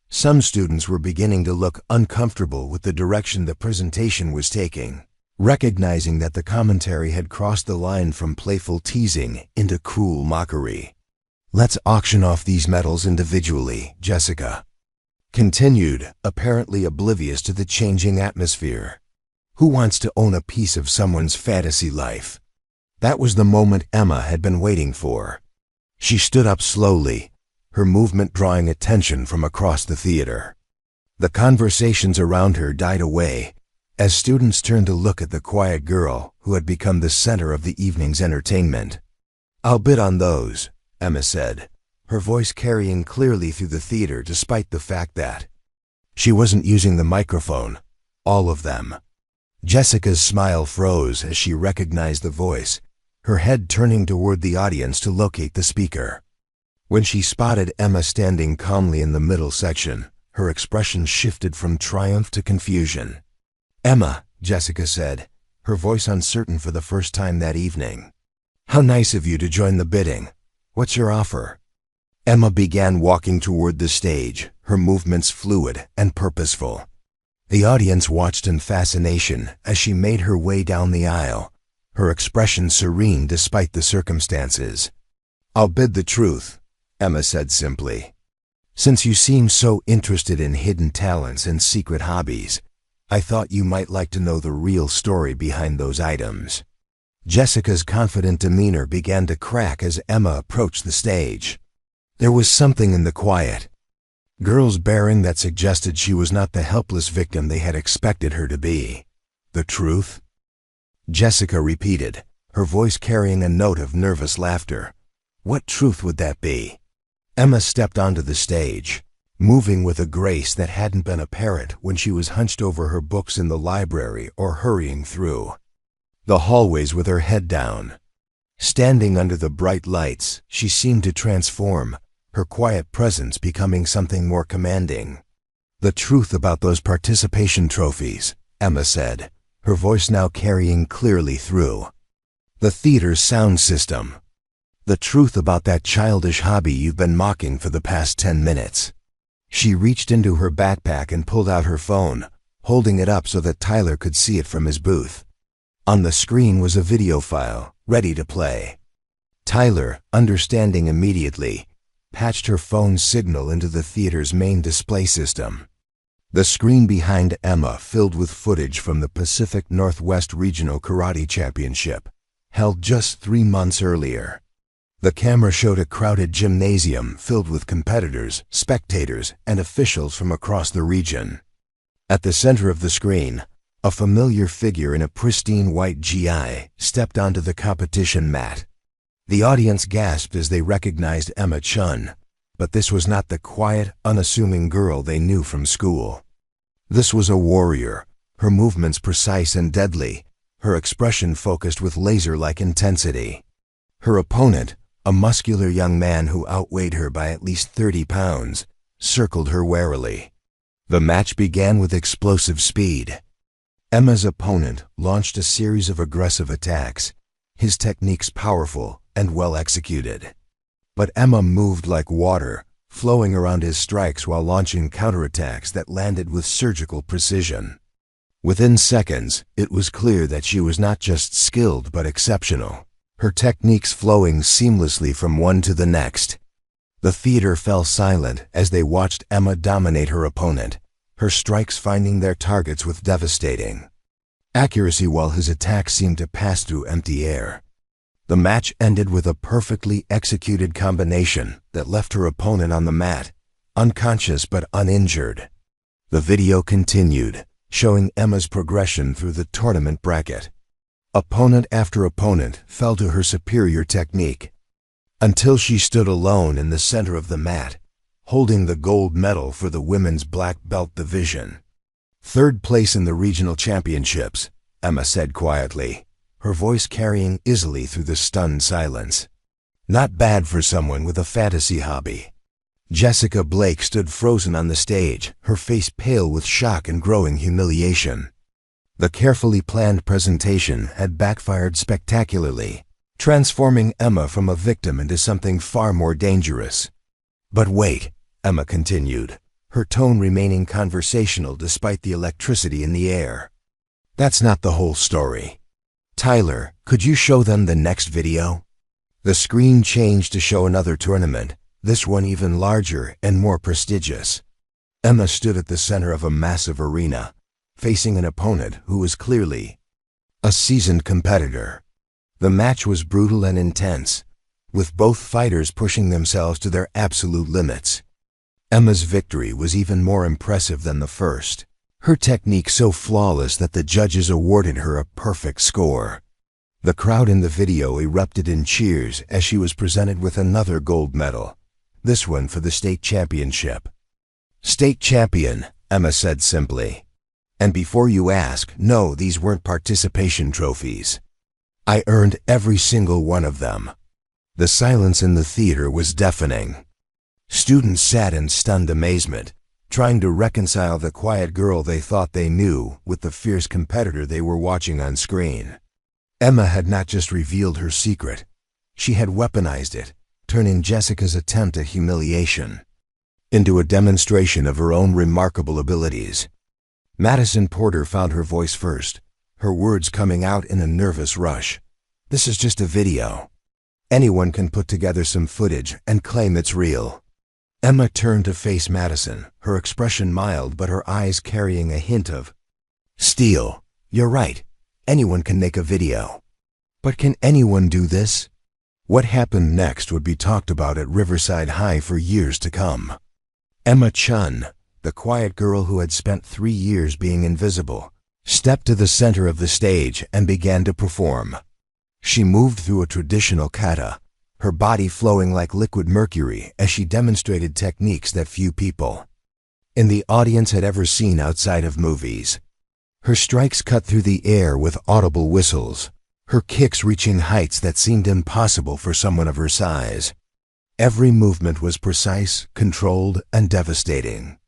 Some students were beginning to look uncomfortable with the direction the presentation was taking, recognizing that the commentary had crossed the line from playful teasing into cruel mockery. "Let's auction off these medals individually," Jessica continued, apparently oblivious to the changing atmosphere. "Who wants to own a piece of someone's fantasy life?" That was the moment Emma had been waiting for. She stood up slowly, her movement drawing attention from across the theater. The conversations around her died away as students turned to look at the quiet girl who had become the center of the evening's entertainment. "I'll bid on those," Emma said, her voice carrying clearly through the theater despite the fact that she wasn't using the microphone. "All of them." Jessica's smile froze as she recognized the voice, her head turning toward the audience to locate the speaker. When she spotted Emma standing calmly in the middle section, her expression shifted from triumph to confusion. "Emma," Jessica said, her voice uncertain for the first time that evening. "How nice of you to join the bidding. What's your offer?" Emma began walking toward the stage, her movements fluid and purposeful. The audience watched in fascination as she made her way down the aisle, her expression serene despite the circumstances. "I'll bid the truth," Emma said simply. "Since you seem so interested in hidden talents and secret hobbies, I thought you might like to know the real story behind those items." Jessica's confident demeanor began to crack as Emma approached the stage. There was something in the quiet, girl's bearing that suggested she was not the helpless victim they had expected her to be. "The truth?" Jessica repeated, her voice carrying a note of nervous laughter. "What truth would that be?" Emma stepped onto the stage, moving with a grace that hadn't been apparent when she was hunched over her books in the library or hurrying through the hallways with her head down. Standing under the bright lights, she seemed to transform, her quiet presence becoming something more commanding. "The truth about those participation trophies," Emma said, her voice now carrying clearly through the theater's sound system. "The truth about that childish hobby you've been mocking for the past 10 minutes. She reached into her backpack and pulled out her phone, holding it up so that Tyler could see it from his booth. On the screen was a video file, ready to play. Tyler, understanding immediately, patched her phone's signal into the theater's main display system. The screen behind Emma filled with footage from the Pacific Northwest Regional Karate Championship, held just 3 months earlier. The camera showed a crowded gymnasium filled with competitors, spectators, and officials from across the region. At the center of the screen, a familiar figure in a pristine white GI stepped onto the competition mat. The audience gasped as they recognized Emma Chun, but this was not the quiet, unassuming girl they knew from school. This was a warrior, her movements precise and deadly, her expression focused with laser-like intensity. Her opponent, a muscular young man who outweighed her by at least 30 pounds, circled her warily. The match began with explosive speed. Emma's opponent launched a series of aggressive attacks, his techniques powerful and well executed. But Emma moved like water, flowing around his strikes while launching counterattacks that landed with surgical precision. Within seconds, it was clear that she was not just skilled but exceptional, her techniques flowing seamlessly from one to the next. The theater fell silent as they watched Emma dominate her opponent, her strikes finding their targets with devastating accuracy while his attacks seemed to pass through empty air. The match ended with a perfectly executed combination that left her opponent on the mat, unconscious but uninjured. The video continued, showing Emma's progression through the tournament bracket. Opponent after opponent fell to her superior technique, until she stood alone in the center of the mat, holding the gold medal for the women's black belt division. "Third place in the regional championships," Emma said quietly, her voice carrying easily through the stunned silence. "Not bad for someone with a fantasy hobby." Jessica Blake stood frozen on the stage, her face pale with shock and growing humiliation. The carefully planned presentation had backfired spectacularly, transforming Emma from a victim into something far more dangerous. "But wait," Emma continued, her tone remaining conversational despite the electricity in the air. "That's not the whole story. Tyler, could you show them the next video?" The screen changed to show another tournament, this one even larger and more prestigious. Emma stood at the center of a massive arena, facing an opponent who was clearly a seasoned competitor. The match was brutal and intense, with both fighters pushing themselves to their absolute limits. Emma's victory was even more impressive than the first, her technique so flawless that the judges awarded her a perfect score. The crowd in the video erupted in cheers as she was presented with another gold medal, this one for the state championship. "State champion," Emma said simply. "And before you ask, no, these weren't participation trophies. I earned every single one of them." The silence in the theater was deafening. Students sat in stunned amazement, trying to reconcile the quiet girl they thought they knew with the fierce competitor they were watching on screen. Emma had not just revealed her secret, she had weaponized it, turning Jessica's attempt at humiliation into a demonstration of her own remarkable abilities. Madison Porter found her voice first, her words coming out in a nervous rush. "This is just a video. Anyone can put together some footage and claim it's real." Emma turned to face Madison, her expression mild but her eyes carrying a hint of steel. "You're right. Anyone can make a video. But can anyone do this?" What happened next would be talked about at Riverside High for years to come. Emma Chun, the quiet girl who had spent 3 years being invisible, stepped to the center of the stage and began to perform. She moved through a traditional kata, her body flowing like liquid mercury as she demonstrated techniques that few people in the audience had ever seen outside of movies. Her strikes cut through the air with audible whistles, her kicks reaching heights that seemed impossible for someone of her size. Every movement was precise, controlled, and devastating.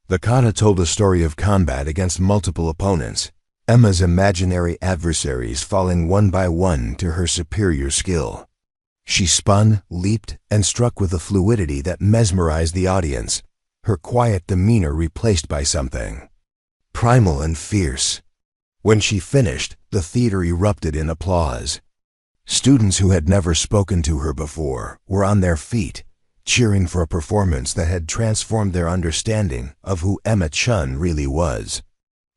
The kata told a story of combat against multiple opponents, Emma's imaginary adversaries falling one by one to her superior skill. She spun, leaped, and struck with a fluidity that mesmerized the audience, her quiet demeanor replaced by something primal and fierce. When she finished, the theater erupted in applause. Students who had never spoken to her before were on their feet, cheering for a performance that had transformed their understanding of who Emma Chun really was.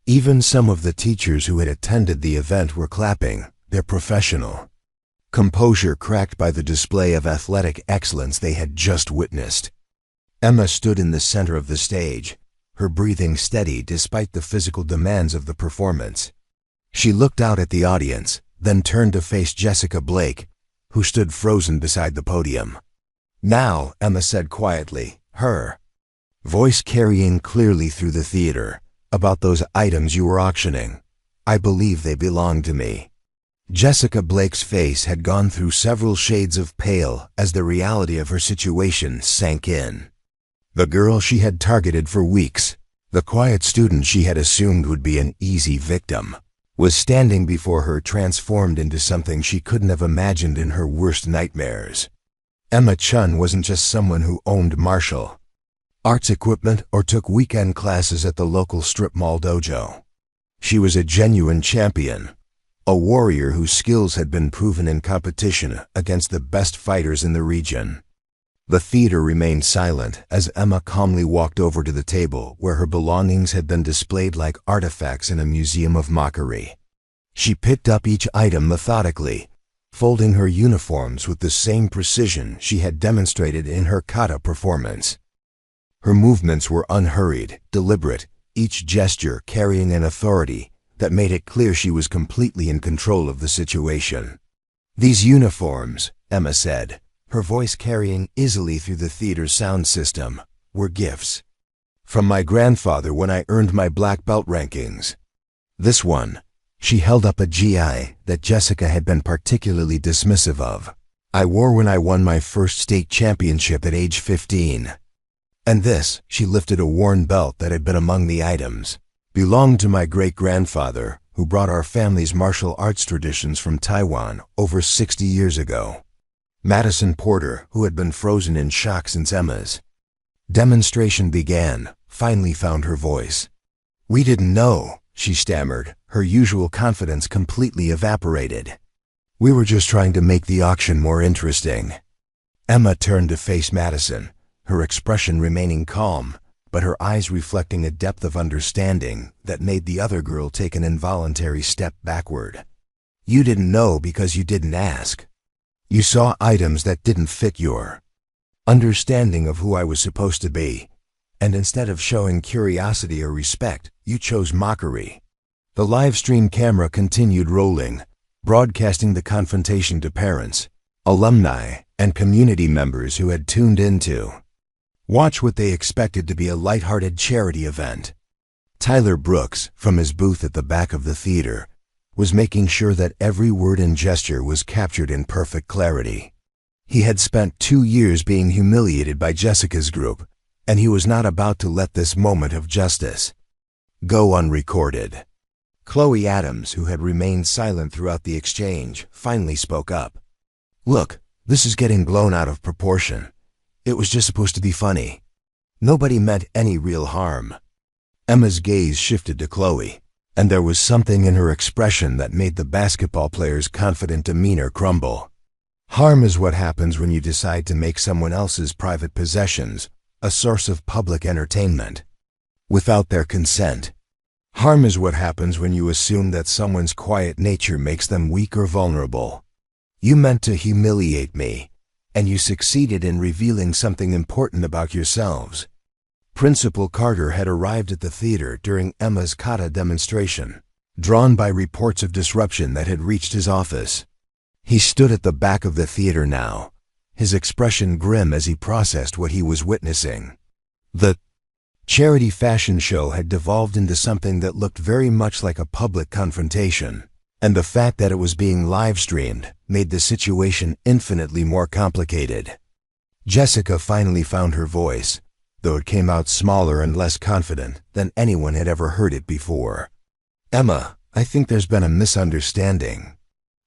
Even some of the teachers who had attended the event were clapping, their professional composure cracked by the display of athletic excellence they had just witnessed. Emma stood in the center of the stage, her breathing steady despite the physical demands of the performance. She looked out at the audience, then turned to face Jessica Blake, who stood frozen beside the podium. "Now," Emma said quietly, her voice carrying clearly through the theater, "about those items you were auctioning. I believe they belong to me." Jessica Blake's face had gone through several shades of pale as the reality of her situation sank in. The girl she had targeted for weeks, the quiet student she had assumed would be an easy victim, was standing before her transformed into something she couldn't have imagined in her worst nightmares. Emma Chun wasn't just someone who owned martial arts equipment or took weekend classes at the local strip mall dojo. She was a genuine champion, a warrior whose skills had been proven in competition against the best fighters in the region. The theater remained silent as Emma calmly walked over to the table where her belongings had been displayed like artifacts in a museum of mockery. She picked up each item methodically, folding her uniforms with the same precision she had demonstrated in her kata performance. Her movements were unhurried, deliberate, each gesture carrying an authority that made it clear she was completely in control of the situation. "These uniforms," Emma said, her voice carrying easily through the theater's sound system, "were gifts from my grandfather when I earned my black belt rankings. This one," she held up a GI that Jessica had been particularly dismissive of, "I wore when I won my first state championship at age 15. And this," she lifted a worn belt that had been among the items, "belonged to my great-grandfather, who brought our family's martial arts traditions from Taiwan over 60 years ago. Madison Porter, who had been frozen in shock since Emma's demonstration began, finally found her voice. "We didn't know," she stammered, her usual confidence completely evaporated. "We were just trying to make the auction more interesting." Emma turned to face Madison, her expression remaining calm, but her eyes reflecting a depth of understanding that made the other girl take an involuntary step backward. "You didn't know because you didn't ask. You saw items that didn't fit your understanding of who I was supposed to be, and instead of showing curiosity or respect, you chose mockery." The live stream camera continued rolling, broadcasting the confrontation to parents, alumni, and community members who had tuned in to watch what they expected to be a lighthearted charity event. Tyler Brooks, from his booth at the back of the theater, was making sure that every word and gesture was captured in perfect clarity. He had spent 2 years being humiliated by Jessica's group, and he was not about to let this moment of justice go unrecorded. Chloe Adams, who had remained silent throughout the exchange, finally spoke up. "Look, this is getting blown out of proportion. It was just supposed to be funny. Nobody meant any real harm." Emma's gaze shifted to Chloe, and there was something in her expression that made the basketball player's confident demeanor crumble. Harm is what happens when you decide to make someone else's private possessions a source of public entertainment without their consent. Harm is what happens when you assume that someone's quiet nature makes them weak or vulnerable. You meant to humiliate me, and you succeeded in revealing something important about yourselves. Principal Carter had arrived at the theater during Emma's kata demonstration, drawn by reports of disruption that had reached his office. He stood at the back of the theater now, his expression grim as he processed what he was witnessing. The charity fashion show had devolved into something that looked very much like a public confrontation, and the fact that it was being live-streamed made the situation infinitely more complicated. Jessica finally found her voice, though it came out smaller and less confident than anyone had ever heard it before. "Emma, I think there's been a misunderstanding.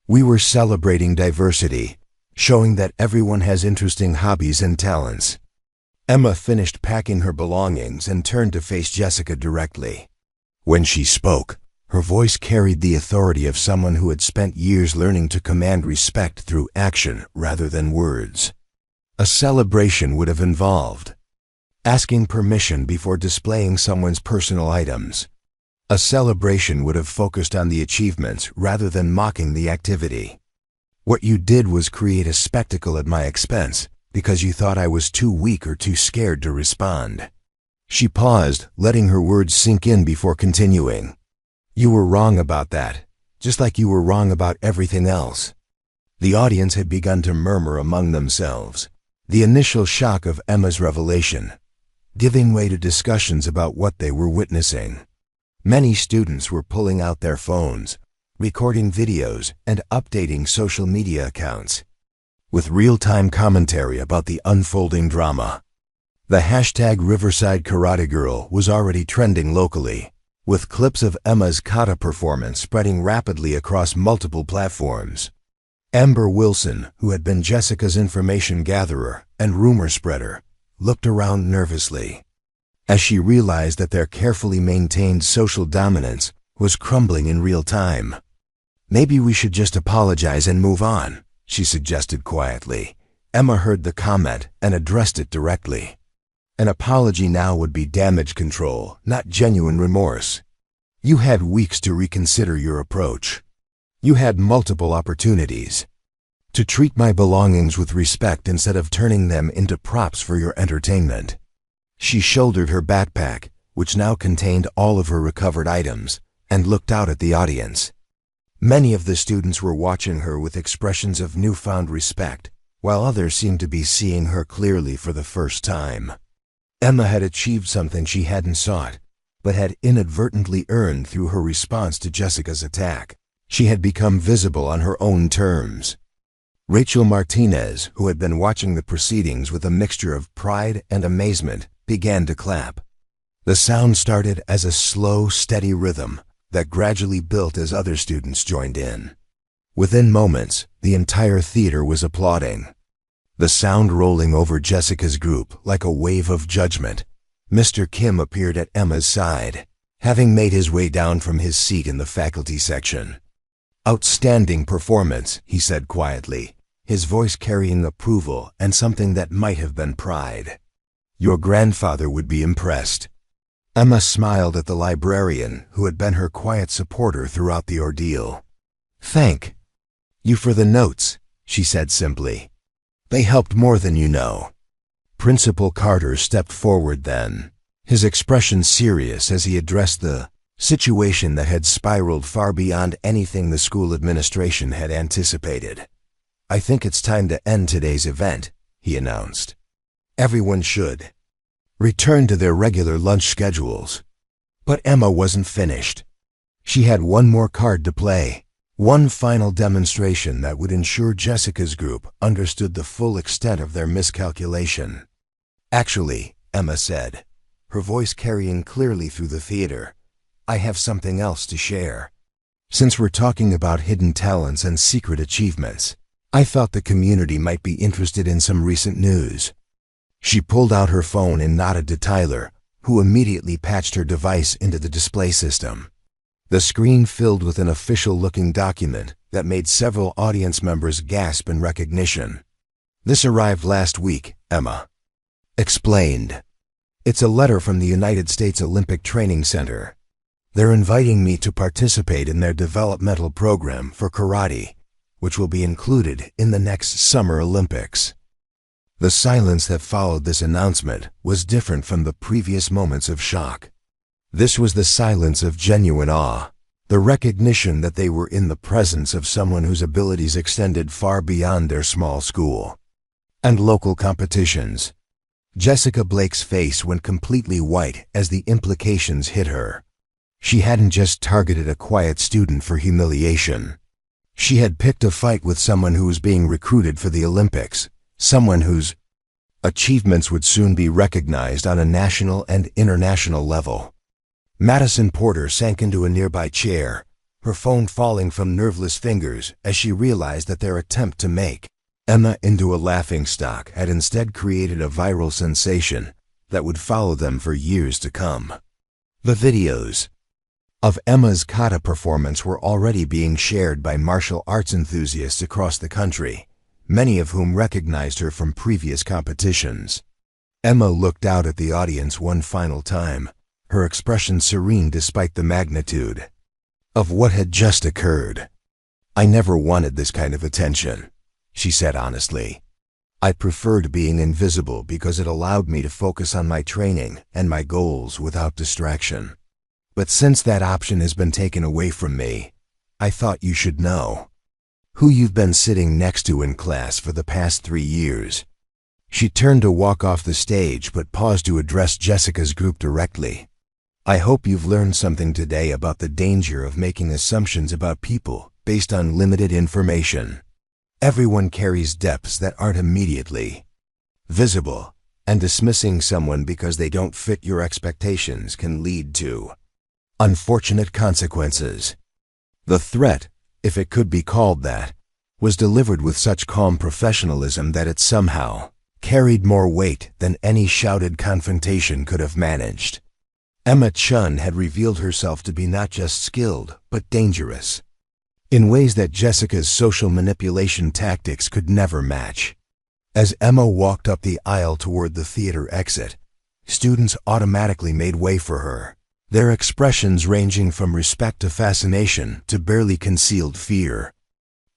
We were celebrating diversity, showing that everyone has interesting hobbies and talents." Emma finished packing her belongings and turned to face Jessica directly. When she spoke, her voice carried the authority of someone who had spent years learning to command respect through action rather than words. A celebration would have involved asking permission before displaying someone's personal items. A celebration would have focused on the achievements rather than mocking the activity. What you did was create a spectacle at my expense because you thought I was too weak or too scared to respond. She paused, letting her words sink in before continuing. "You were wrong about that, just like you were wrong about everything else." The audience had begun to murmur among themselves, the initial shock of Emma's revelation giving way to discussions about what they were witnessing. Many students were pulling out their phones, recording videos, and updating social media accounts with real-time commentary about the unfolding drama. The hashtag Riverside Karate Girl was already trending locally, with clips of Emma's kata performance spreading rapidly across multiple platforms. Amber Wilson, who had been Jessica's information gatherer and rumor spreader, looked around nervously as she realized that their carefully maintained social dominance was crumbling in real time. "Maybe we should just apologize and move on," she suggested quietly. Emma heard the comment and addressed it directly. An apology now would be damage control, not genuine remorse. You had weeks to reconsider your approach. You had multiple opportunities to treat my belongings with respect instead of turning them into props for your entertainment. She shouldered her backpack, which now contained all of her recovered items, and looked out at the audience. Many of the students were watching her with expressions of newfound respect, while others seemed to be seeing her clearly for the first time. Emma had achieved something she hadn't sought, but had inadvertently earned through her response to Jessica's attack. She had become visible on her own terms. Rachel Martinez, who had been watching the proceedings with a mixture of pride and amazement, began to clap. The sound started as a slow, steady rhythm, that gradually built as other students joined in. Within moments, the entire theater was applauding. The sound rolling over Jessica's group like a wave of judgment. Mr. Kim appeared at Emma's side, having made his way down from his seat in the faculty section. "Outstanding performance," he said quietly, his voice carrying approval and something that might have been pride. "Your grandfather would be impressed." Emma smiled at the librarian, who had been her quiet supporter throughout the ordeal. "Thank you for the notes," she said simply. "They helped more than you know." Principal Carter stepped forward then, his expression serious as he addressed the situation that had spiraled far beyond anything the school administration had anticipated. "I think it's time to end today's event," he announced. "Everyone should return to their regular lunch schedules." But Emma wasn't finished. She had one more card to play, one final demonstration that would ensure Jessica's group understood the full extent of their miscalculation. "Actually," Emma said, her voice carrying clearly through the theater, "I have something else to share. Since we're talking about hidden talents and secret achievements, I thought the community might be interested in some recent news." She pulled out her phone and nodded to Tyler, who immediately patched her device into the display system. The screen filled with an official-looking document that made several audience members gasp in recognition. "This arrived last week," Emma explained. "It's a letter from the United States Olympic Training Center. They're inviting me to participate in their developmental program for karate, which will be included in the next Summer Olympics." The silence that followed this announcement was different from the previous moments of shock. This was the silence of genuine awe, the recognition that they were in the presence of someone whose abilities extended far beyond their small school and local competitions. Jessica Blake's face went completely white as the implications hit her. She hadn't just targeted a quiet student for humiliation. She had picked a fight with someone who was being recruited for the Olympics, someone whose achievements would soon be recognized on a national and international level. Madison Porter sank into a nearby chair, her phone falling from nerveless fingers as she realized that their attempt to make Emma into a laughingstock had instead created a viral sensation that would follow them for years to come. The videos of Emma's kata performance were already being shared by martial arts enthusiasts across the country, many of whom recognized her from previous competitions. Emma looked out at the audience one final time, her expression serene despite the magnitude of what had just occurred. "I never wanted this kind of attention," she said honestly. "I preferred being invisible because it allowed me to focus on my training and my goals without distraction. But since that option has been taken away from me, I thought you should know who you've been sitting next to in class for the past 3 years." She turned to walk off the stage but paused to address Jessica's group directly. "I hope you've learned something today about the danger of making assumptions about people based on limited information. Everyone carries depths that aren't immediately visible, and dismissing someone because they don't fit your expectations can lead to unfortunate consequences." The threat, if it could be called that, was delivered with such calm professionalism that it somehow carried more weight than any shouted confrontation could have managed. Emma Chun had revealed herself to be not just skilled, but dangerous, in ways that Jessica's social manipulation tactics could never match. As Emma walked up the aisle toward the theater exit, students automatically made way for her, their expressions ranging from respect to fascination to barely concealed fear.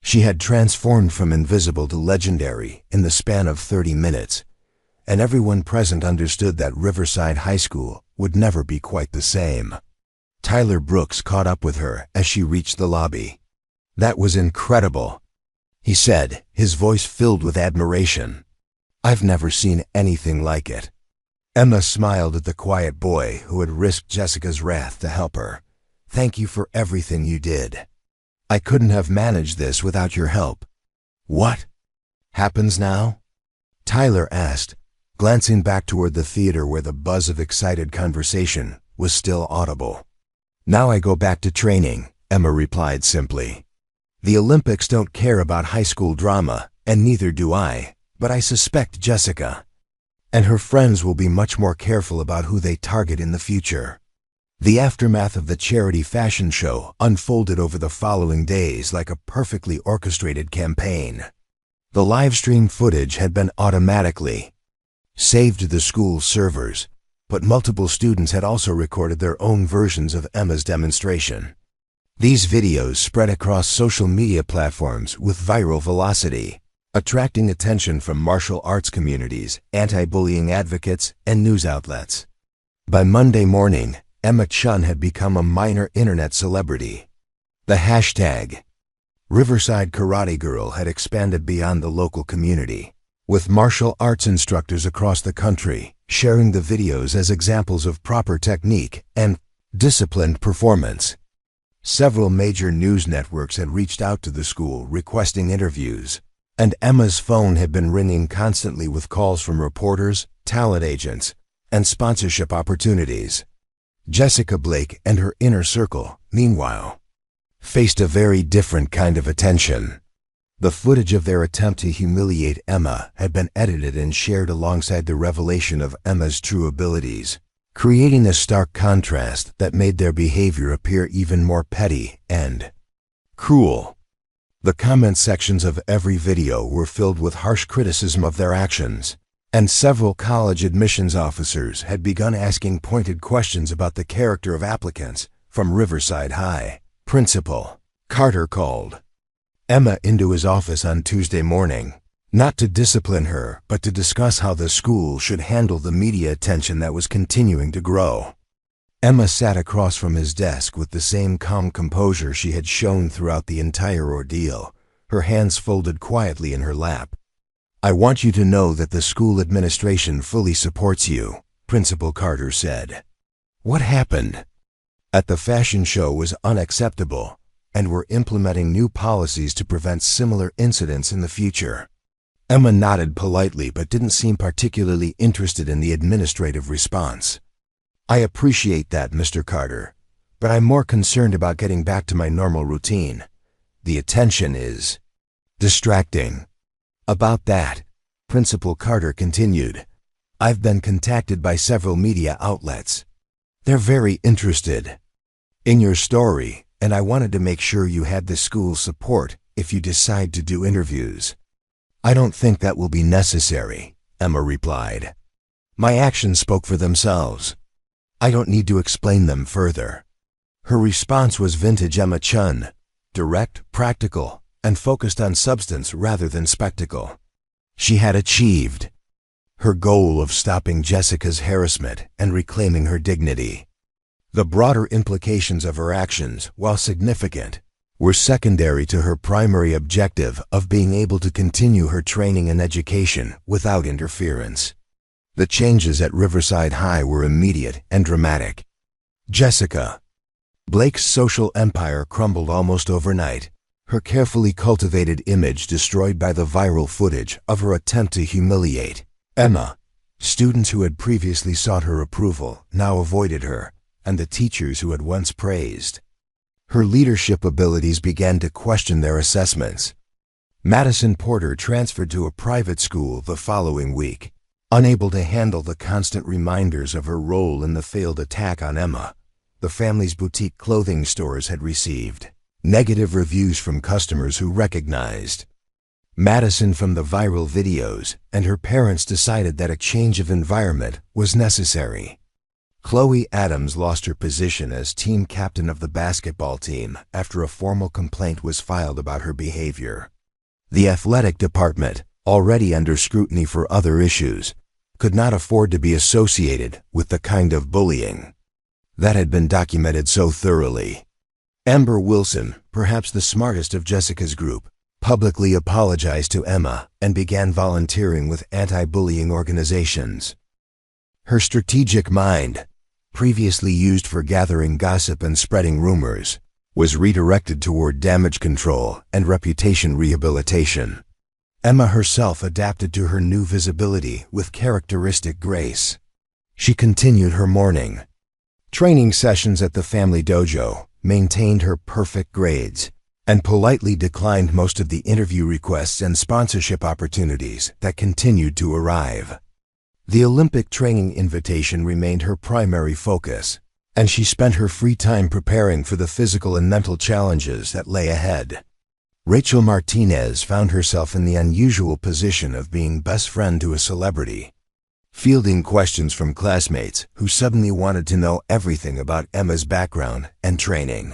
She had transformed from invisible to legendary in the span of 30 minutes, and everyone present understood that Riverside High School would never be quite the same. Tyler Brooks caught up with her as she reached the lobby. "That was incredible," he said, his voice filled with admiration. "I've never seen anything like it." Emma smiled at the quiet boy who had risked Jessica's wrath to help her. "Thank you for everything you did. I couldn't have managed this without your help." "What happens now?" Tyler asked, glancing back toward the theater where the buzz of excited conversation was still audible. Now I go back to training, Emma replied simply. The Olympics don't care about high school drama, and neither do I, but I suspect Jessica and her friends will be much more careful about who they target in the future. The aftermath of the charity fashion show unfolded over the following days like a perfectly orchestrated campaign. The live-stream footage had been automatically saved to the school's servers, but multiple students had also recorded their own versions of Emma's demonstration. These videos spread across social media platforms with viral velocity, attracting attention from martial arts communities, anti-bullying advocates, and news outlets. By Monday morning, Emma Chun had become a minor internet celebrity. The hashtag Riverside Karate Girl had expanded beyond the local community, with martial arts instructors across the country sharing the videos as examples of proper technique and disciplined performance. Several major news networks had reached out to the school requesting interviews, and Emma's phone had been ringing constantly with calls from reporters, talent agents, and sponsorship opportunities. Jessica Blake and her inner circle, meanwhile, faced a very different kind of attention. The footage of their attempt to humiliate Emma had been edited and shared alongside the revelation of Emma's true abilities, creating a stark contrast that made their behavior appear even more petty and cruel. The comment sections of every video were filled with harsh criticism of their actions, and several college admissions officers had begun asking pointed questions about the character of applicants. From Riverside High, Principal Carter called Emma into his office on Tuesday morning, not to discipline her, but to discuss how the school should handle the media attention that was continuing to grow. Emma sat across from his desk with the same calm composure she had shown throughout the entire ordeal, her hands folded quietly in her lap. "I want you to know that the school administration fully supports you," Principal Carter said. "What happened at the fashion show was unacceptable, and we're implementing new policies to prevent similar incidents in the future." Emma nodded politely but didn't seem particularly interested in the administrative response. "I appreciate that, Mr. Carter, but I'm more concerned about getting back to my normal routine. The attention is distracting." "About that," Principal Carter continued, "I've been contacted by several media outlets. They're very interested in your story, and I wanted to make sure you had the school's support if you decide to do interviews." "I don't think that will be necessary," Emma replied. "My actions spoke for themselves. I don't need to explain them further." Her response was vintage Emma Chun, direct, practical, and focused on substance rather than spectacle. She had achieved her goal of stopping Jessica's harassment and reclaiming her dignity. The broader implications of her actions, while significant, were secondary to her primary objective of being able to continue her training and education without interference. The changes at Riverside High were immediate and dramatic. Jessica Blake's social empire crumbled almost overnight, her carefully cultivated image destroyed by the viral footage of her attempt to humiliate Emma. Students who had previously sought her approval now avoided her, and the teachers who had once praised her leadership abilities began to question their assessments. Madison Porter transferred to a private school the following week, unable to handle the constant reminders of her role in the failed attack on Emma. The family's boutique clothing stores had received negative reviews from customers who recognized Madison from the viral videos, and her parents decided that a change of environment was necessary. Chloe Adams lost her position as team captain of the basketball team after a formal complaint was filed about her behavior. The athletic department, already under scrutiny for other issues, could not afford to be associated with the kind of bullying that had been documented so thoroughly. Amber Wilson, perhaps the smartest of Jessica's group, publicly apologized to Emma and began volunteering with anti-bullying organizations. Her strategic mind, previously used for gathering gossip and spreading rumors, was redirected toward damage control and reputation rehabilitation. Emma herself adapted to her new visibility with characteristic grace. She continued her morning Training sessions at the family dojo maintained her perfect grades and politely declined most of the interview requests and sponsorship opportunities that continued to arrive. The Olympic training invitation remained her primary focus, and she spent her free time preparing for the physical and mental challenges that lay ahead. Rachel Martinez found herself in the unusual position of being best friend to a celebrity, fielding questions from classmates who suddenly wanted to know everything about Emma's background and training.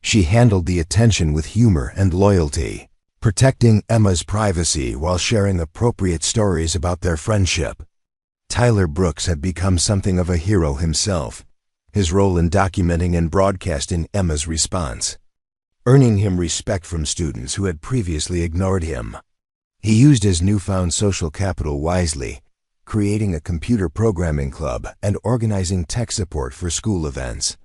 She handled the attention with humor and loyalty, protecting Emma's privacy while sharing appropriate stories about their friendship. Tyler Brooks had become something of a hero himself, his role in documenting and broadcasting Emma's response, earning him respect from students who had previously ignored him. He used his newfound social capital wisely, creating a computer programming club and organizing tech support for school events.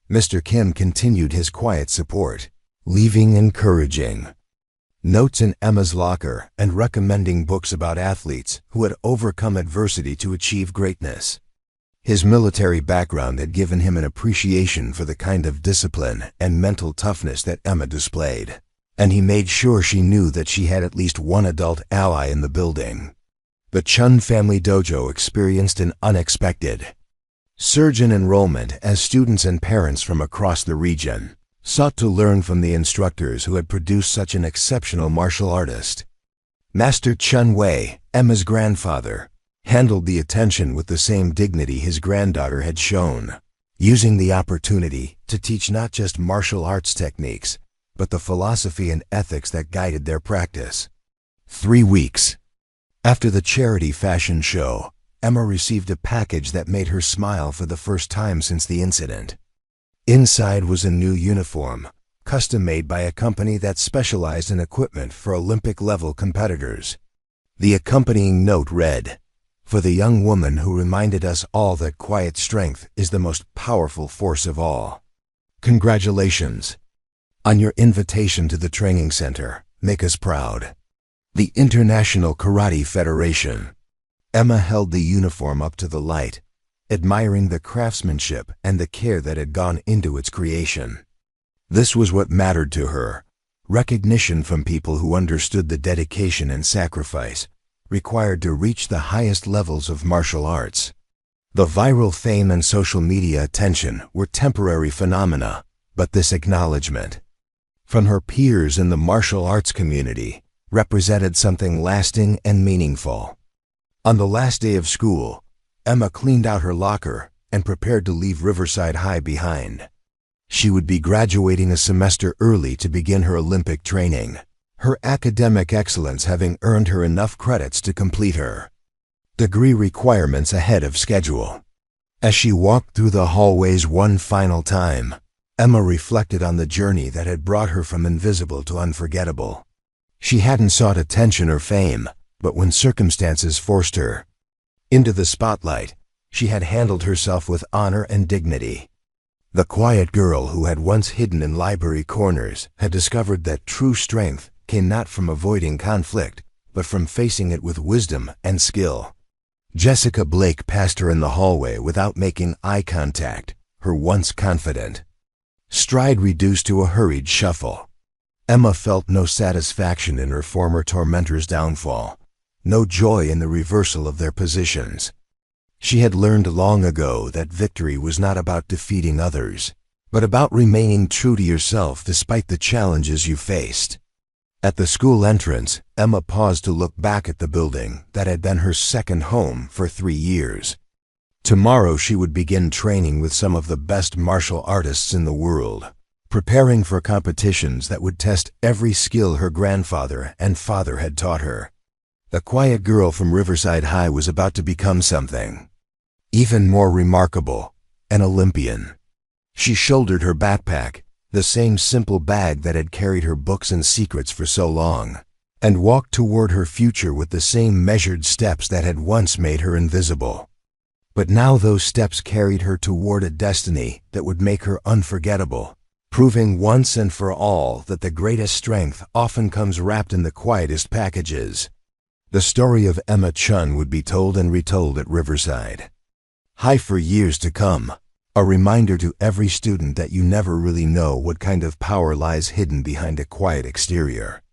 Mr. Kim continued his quiet support, leaving encouraging notes in Emma's locker and recommending books about athletes who had overcome adversity to achieve greatness. His military background had given him an appreciation for the kind of discipline and mental toughness that Emma displayed, and he made sure she knew that she had at least one adult ally in the building. The Chun Family Dojo experienced an unexpected surge in enrollment as students and parents from across the region sought to learn from the instructors who had produced such an exceptional martial artist. Master Chun Wei, Emma's grandfather, handled the attention with the same dignity his granddaughter had shown, using the opportunity to teach not just martial arts techniques, but the philosophy and ethics that guided their practice. 3 weeks after the charity fashion show, Emma received a package that made her smile for the first time since the incident. Inside was a new uniform, custom-made by a company that specialized in equipment for Olympic-level competitors. The accompanying note read, "For the young woman who reminded us all that quiet strength is the most powerful force of all. Congratulations on your invitation to the training center. Make us proud. The International Karate Federation." Emma held the uniform up to the light, admiring the craftsmanship and the care that had gone into its creation. This was what mattered to her, recognition from people who understood the dedication and sacrifice required to reach the highest levels of martial arts. The viral fame and social media attention were temporary phenomena, but this acknowledgement from her peers in the martial arts community represented something lasting and meaningful. On the last day of school, Emma cleaned out her locker and prepared to leave Riverside High behind. She would be graduating a semester early to begin her Olympic training, her academic excellence having earned her enough credits to complete her degree requirements ahead of schedule. As she walked through the hallways one final time, Emma reflected on the journey that had brought her from invisible to unforgettable. She hadn't sought attention or fame, but when circumstances forced her into the spotlight, she had handled herself with honor and dignity. The quiet girl who had once hidden in library corners had discovered that true strength came not from avoiding conflict, but from facing it with wisdom and skill. Jessica Blake passed her in the hallway without making eye contact, her once confident stride reduced to a hurried shuffle. Emma felt no satisfaction in her former tormentor's downfall, no joy in the reversal of their positions. She had learned long ago that victory was not about defeating others, but about remaining true to yourself despite the challenges you faced. At the school entrance, Emma paused to look back at the building that had been her second home for 3 years. Tomorrow she would begin training with some of the best martial artists in the world, preparing for competitions that would test every skill her grandfather and father had taught her. The quiet girl from Riverside High was about to become something even more remarkable, an Olympian. She shouldered her backpack, the same simple bag that had carried her books and secrets for so long, and walked toward her future with the same measured steps that had once made her invisible. But now those steps carried her toward a destiny that would make her unforgettable, proving once and for all that the greatest strength often comes wrapped in the quietest packages. The story of Emma Chun would be told and retold at Riverside High for years to come, A reminder to every student that you never really know what kind of power lies hidden behind a quiet exterior.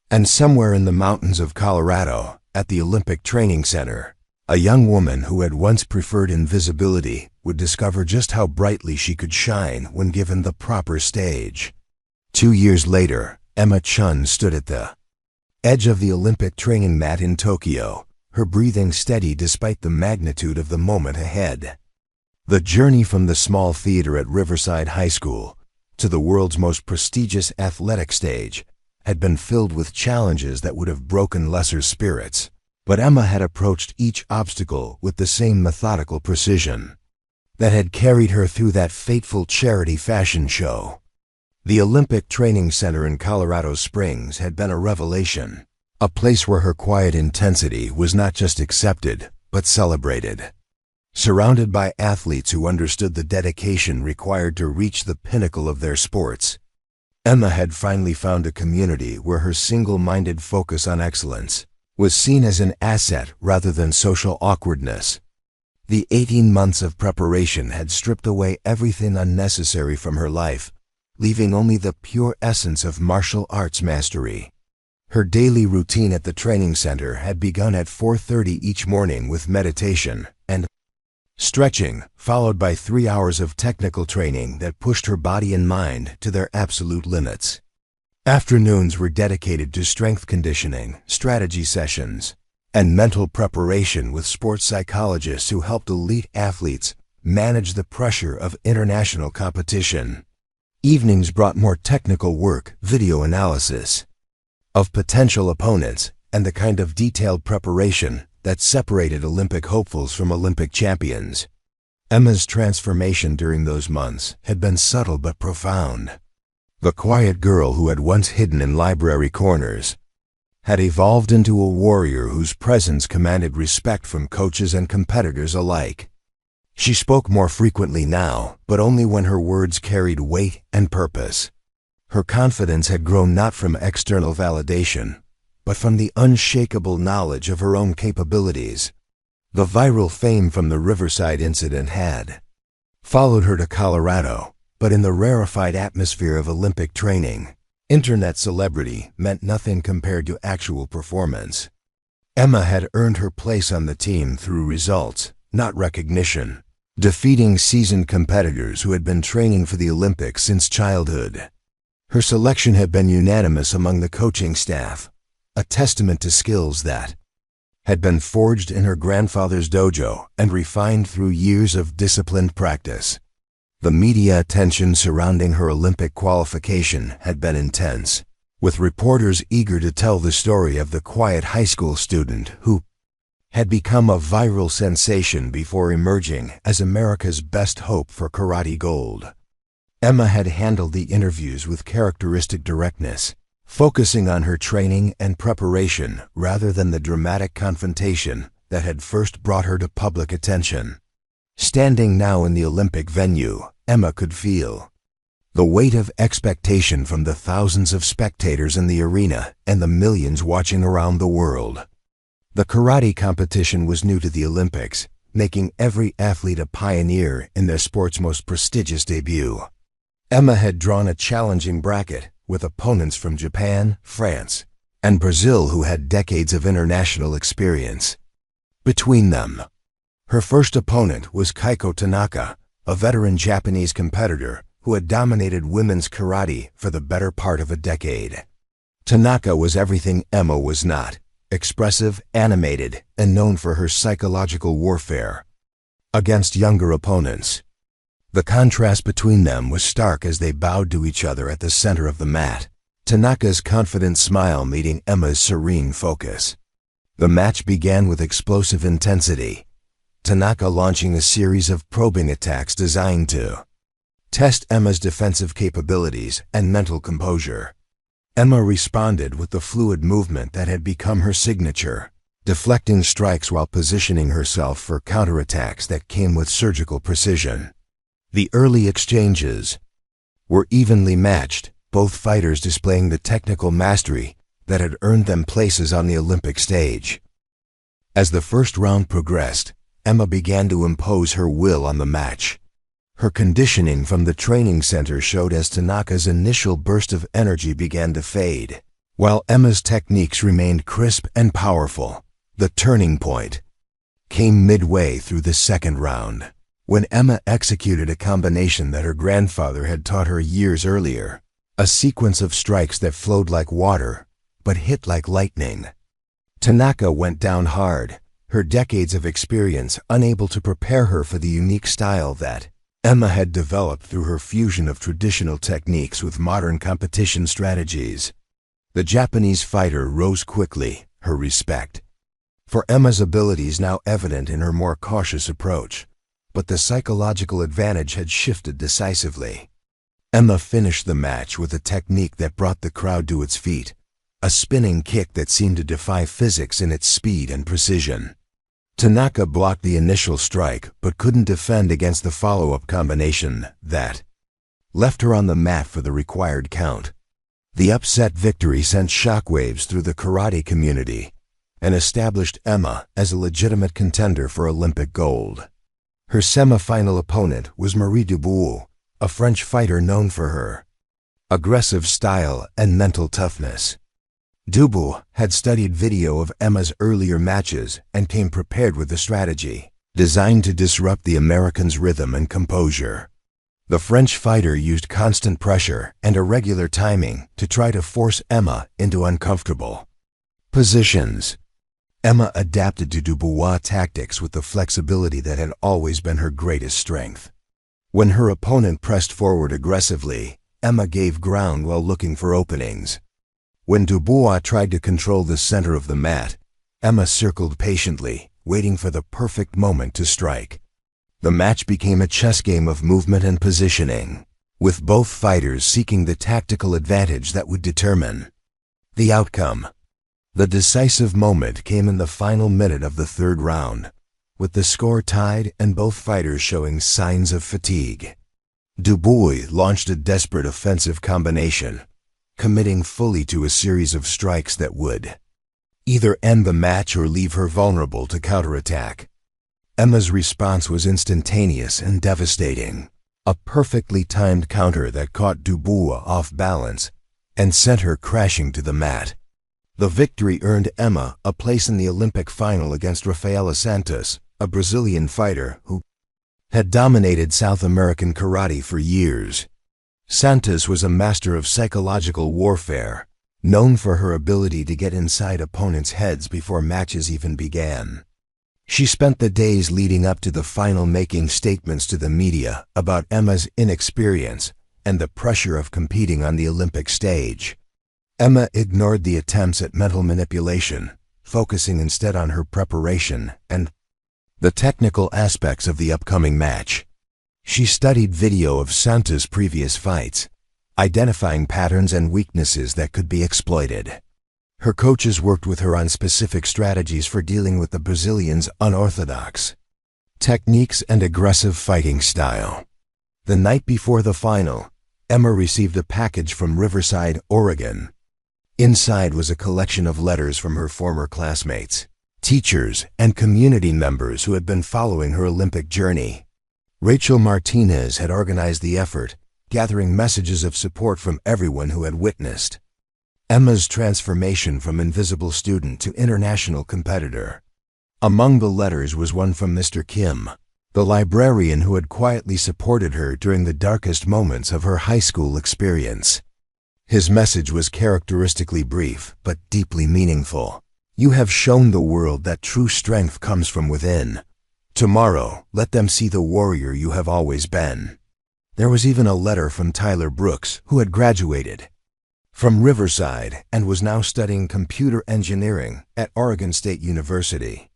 And somewhere in the mountains of Colorado, at the Olympic Training Center, a young woman who had once preferred invisibility would discover just how brightly she could shine when given the proper stage. 2 years later, Emma Chun stood at the edge of the Olympic training mat in Tokyo, her breathing steady despite the magnitude of the moment ahead. The journey from the small theater at Riverside High School to the world's most prestigious athletic stage had been filled with challenges that would have broken lesser spirits, but Emma had approached each obstacle with the same methodical precision that had carried her through that fateful charity fashion show. The Olympic Training Center in Colorado Springs had been a revelation, a place where her quiet intensity was not just accepted, but celebrated. Surrounded by athletes who understood the dedication required to reach the pinnacle of their sports, Emma had finally found a community where her single-minded focus on excellence was seen as an asset rather than social awkwardness. The 18 months of preparation had stripped away everything unnecessary from her life, leaving only the pure essence of martial arts mastery. Her daily routine at the training center had begun at 4:30 each morning with meditation and stretching, followed by 3 hours of technical training that pushed her body and mind to their absolute limits. Afternoons were dedicated to strength conditioning, strategy sessions, and mental preparation with sports psychologists who helped elite athletes manage the pressure of international competition. Evenings brought more technical work, video analysis of potential opponents, and the kind of detailed preparation that separated Olympic hopefuls from Olympic champions. Emma's transformation during those months had been subtle but profound. The quiet girl who had once hidden in library corners had evolved into a warrior whose presence commanded respect from coaches and competitors alike. She spoke more frequently now, but only when her words carried weight and purpose. Her confidence had grown not from external validation, but from the unshakable knowledge of her own capabilities. The viral fame from the Riverside incident had followed her to Colorado, but in the rarefied atmosphere of Olympic training, internet celebrity meant nothing compared to actual performance. Emma had earned her place on the team through results, not recognition, defeating seasoned competitors who had been training for the Olympics since childhood. Her selection had been unanimous among the coaching staff, a testament to skills that had been forged in her grandfather's dojo and refined through years of disciplined practice. The media attention surrounding her Olympic qualification had been intense, with reporters eager to tell the story of the quiet high school student who had become a viral sensation before emerging as America's best hope for karate gold. Emma had handled the interviews with characteristic directness, focusing on her training and preparation rather than the dramatic confrontation that had first brought her to public attention. Standing now in the Olympic venue, Emma could feel the weight of expectation from the thousands of spectators in the arena and the millions watching around the world. The karate competition was new to the Olympics, making every athlete a pioneer in their sport's most prestigious debut. Emma had drawn a challenging bracket with opponents from Japan, France, and Brazil who had decades of international experience. Between them, her first opponent was Keiko Tanaka, a veteran Japanese competitor who had dominated women's karate for the better part of a decade. Tanaka was everything Emma was not: expressive, animated, and known for her psychological warfare against younger opponents. The contrast between them was stark as they bowed to each other at the center of the mat, Tanaka's confident smile meeting Emma's serene focus. The match began with explosive intensity, Tanaka launching a series of probing attacks designed to test Emma's defensive capabilities and mental composure. Emma responded with the fluid movement that had become her signature, deflecting strikes while positioning herself for counterattacks that came with surgical precision. The early exchanges were evenly matched, both fighters displaying the technical mastery that had earned them places on the Olympic stage. As the first round progressed, Emma began to impose her will on the match. Her conditioning from the training center showed as Tanaka's initial burst of energy began to fade. While Emma's techniques remained crisp and powerful, the turning point came midway through the second round, when Emma executed a combination that her grandfather had taught her years earlier, a sequence of strikes that flowed like water, but hit like lightning. Tanaka went down hard, her decades of experience unable to prepare her for the unique style that Emma had developed through her fusion of traditional techniques with modern competition strategies. The Japanese fighter rose quickly, her respect for Emma's abilities now evident in her more cautious approach, but the psychological advantage had shifted decisively. Emma finished the match with a technique that brought the crowd to its feet, a spinning kick that seemed to defy physics in its speed and precision. Tanaka blocked the initial strike but couldn't defend against the follow-up combination that left her on the mat for the required count. The upset victory sent shockwaves through the karate community and established Emma as a legitimate contender for Olympic gold. Her semi-final opponent was Marie Dubois, a French fighter known for her aggressive style and mental toughness. Dubois had studied video of Emma's earlier matches and came prepared with a strategy designed to disrupt the American's rhythm and composure. The French fighter used constant pressure and irregular timing to try to force Emma into uncomfortable positions. Emma adapted to Dubois' tactics with the flexibility that had always been her greatest strength. When her opponent pressed forward aggressively, Emma gave ground while looking for openings. When Dubois tried to control the center of the mat, Emma circled patiently, waiting for the perfect moment to strike. The match became a chess game of movement and positioning, with both fighters seeking the tactical advantage that would determine the outcome. The decisive moment came in the final minute of the third round, with the score tied and both fighters showing signs of fatigue. Dubois launched a desperate offensive combination, committing fully to a series of strikes that would either end the match or leave her vulnerable to counterattack. Emma's response was instantaneous and devastating, a perfectly timed counter that caught Dubois off balance and sent her crashing to the mat. The victory earned Emma a place in the Olympic final against Rafaela Santos, a Brazilian fighter who had dominated South American karate for years. Santos was a master of psychological warfare, known for her ability to get inside opponents' heads before matches even began. She spent the days leading up to the final making statements to the media about Emma's inexperience and the pressure of competing on the Olympic stage. Emma ignored the attempts at mental manipulation, focusing instead on her preparation and the technical aspects of the upcoming match. She studied video of Santos' previous fights, identifying patterns and weaknesses that could be exploited. Her coaches worked with her on specific strategies for dealing with the Brazilian's unorthodox techniques and aggressive fighting style. The night before the final, Emma received a package from Riverside, Oregon. Inside was a collection of letters from her former classmates, teachers, and community members who had been following her Olympic journey. Rachel Martinez had organized the effort, gathering messages of support from everyone who had witnessed Emma's transformation from invisible student to international competitor. Among the letters was one from Mr. Kim, the librarian who had quietly supported her during the darkest moments of her high school experience. His message was characteristically brief, but deeply meaningful. You have shown the world that true strength comes from within. Tomorrow, let them see the warrior you have always been. There was even a letter from Tyler Brooks, who had graduated from Riverside and was now studying computer engineering at Oregon State University.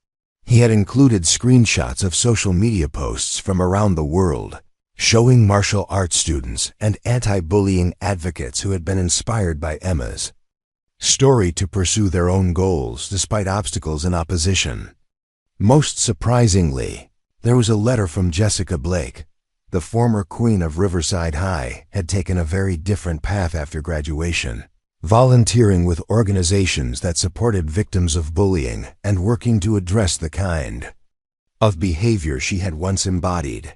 He had included screenshots of social media posts from around the world, showing martial arts students and anti-bullying advocates who had been inspired by Emma's story to pursue their own goals despite obstacles and opposition. Most surprisingly, there was a letter from Jessica Blake. The former queen of Riverside High had taken a very different path after graduation, volunteering with organizations that supported victims of bullying and working to address the kind of behavior she had once embodied.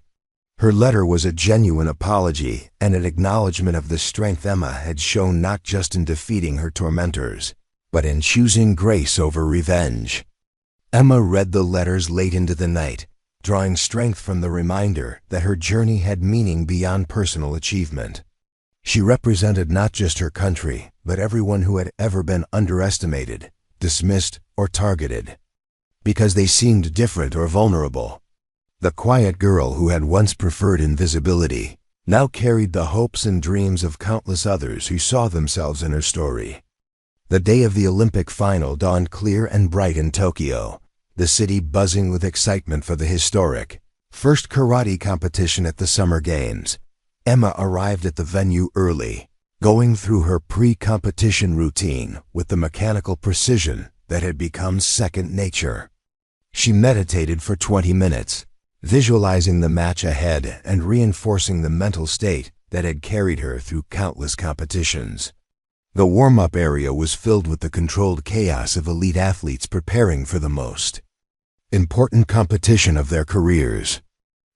Her letter was a genuine apology and an acknowledgement of the strength Emma had shown not just in defeating her tormentors, but in choosing grace over revenge. Emma read the letters late into the night, drawing strength from the reminder that her journey had meaning beyond personal achievement. She represented not just her country, but everyone who had ever been underestimated, dismissed, or targeted, because they seemed different or vulnerable. The quiet girl who had once preferred invisibility now carried the hopes and dreams of countless others who saw themselves in her story. The day of the Olympic final dawned clear and bright in Tokyo, the city buzzing with excitement for the historic first karate competition at the Summer Games. Emma arrived at the venue early, going through her pre-competition routine with the mechanical precision that had become second nature. She meditated for 20 minutes, visualizing the match ahead and reinforcing the mental state that had carried her through countless competitions. The warm-up area was filled with the controlled chaos of elite athletes preparing for the most important competition of their careers.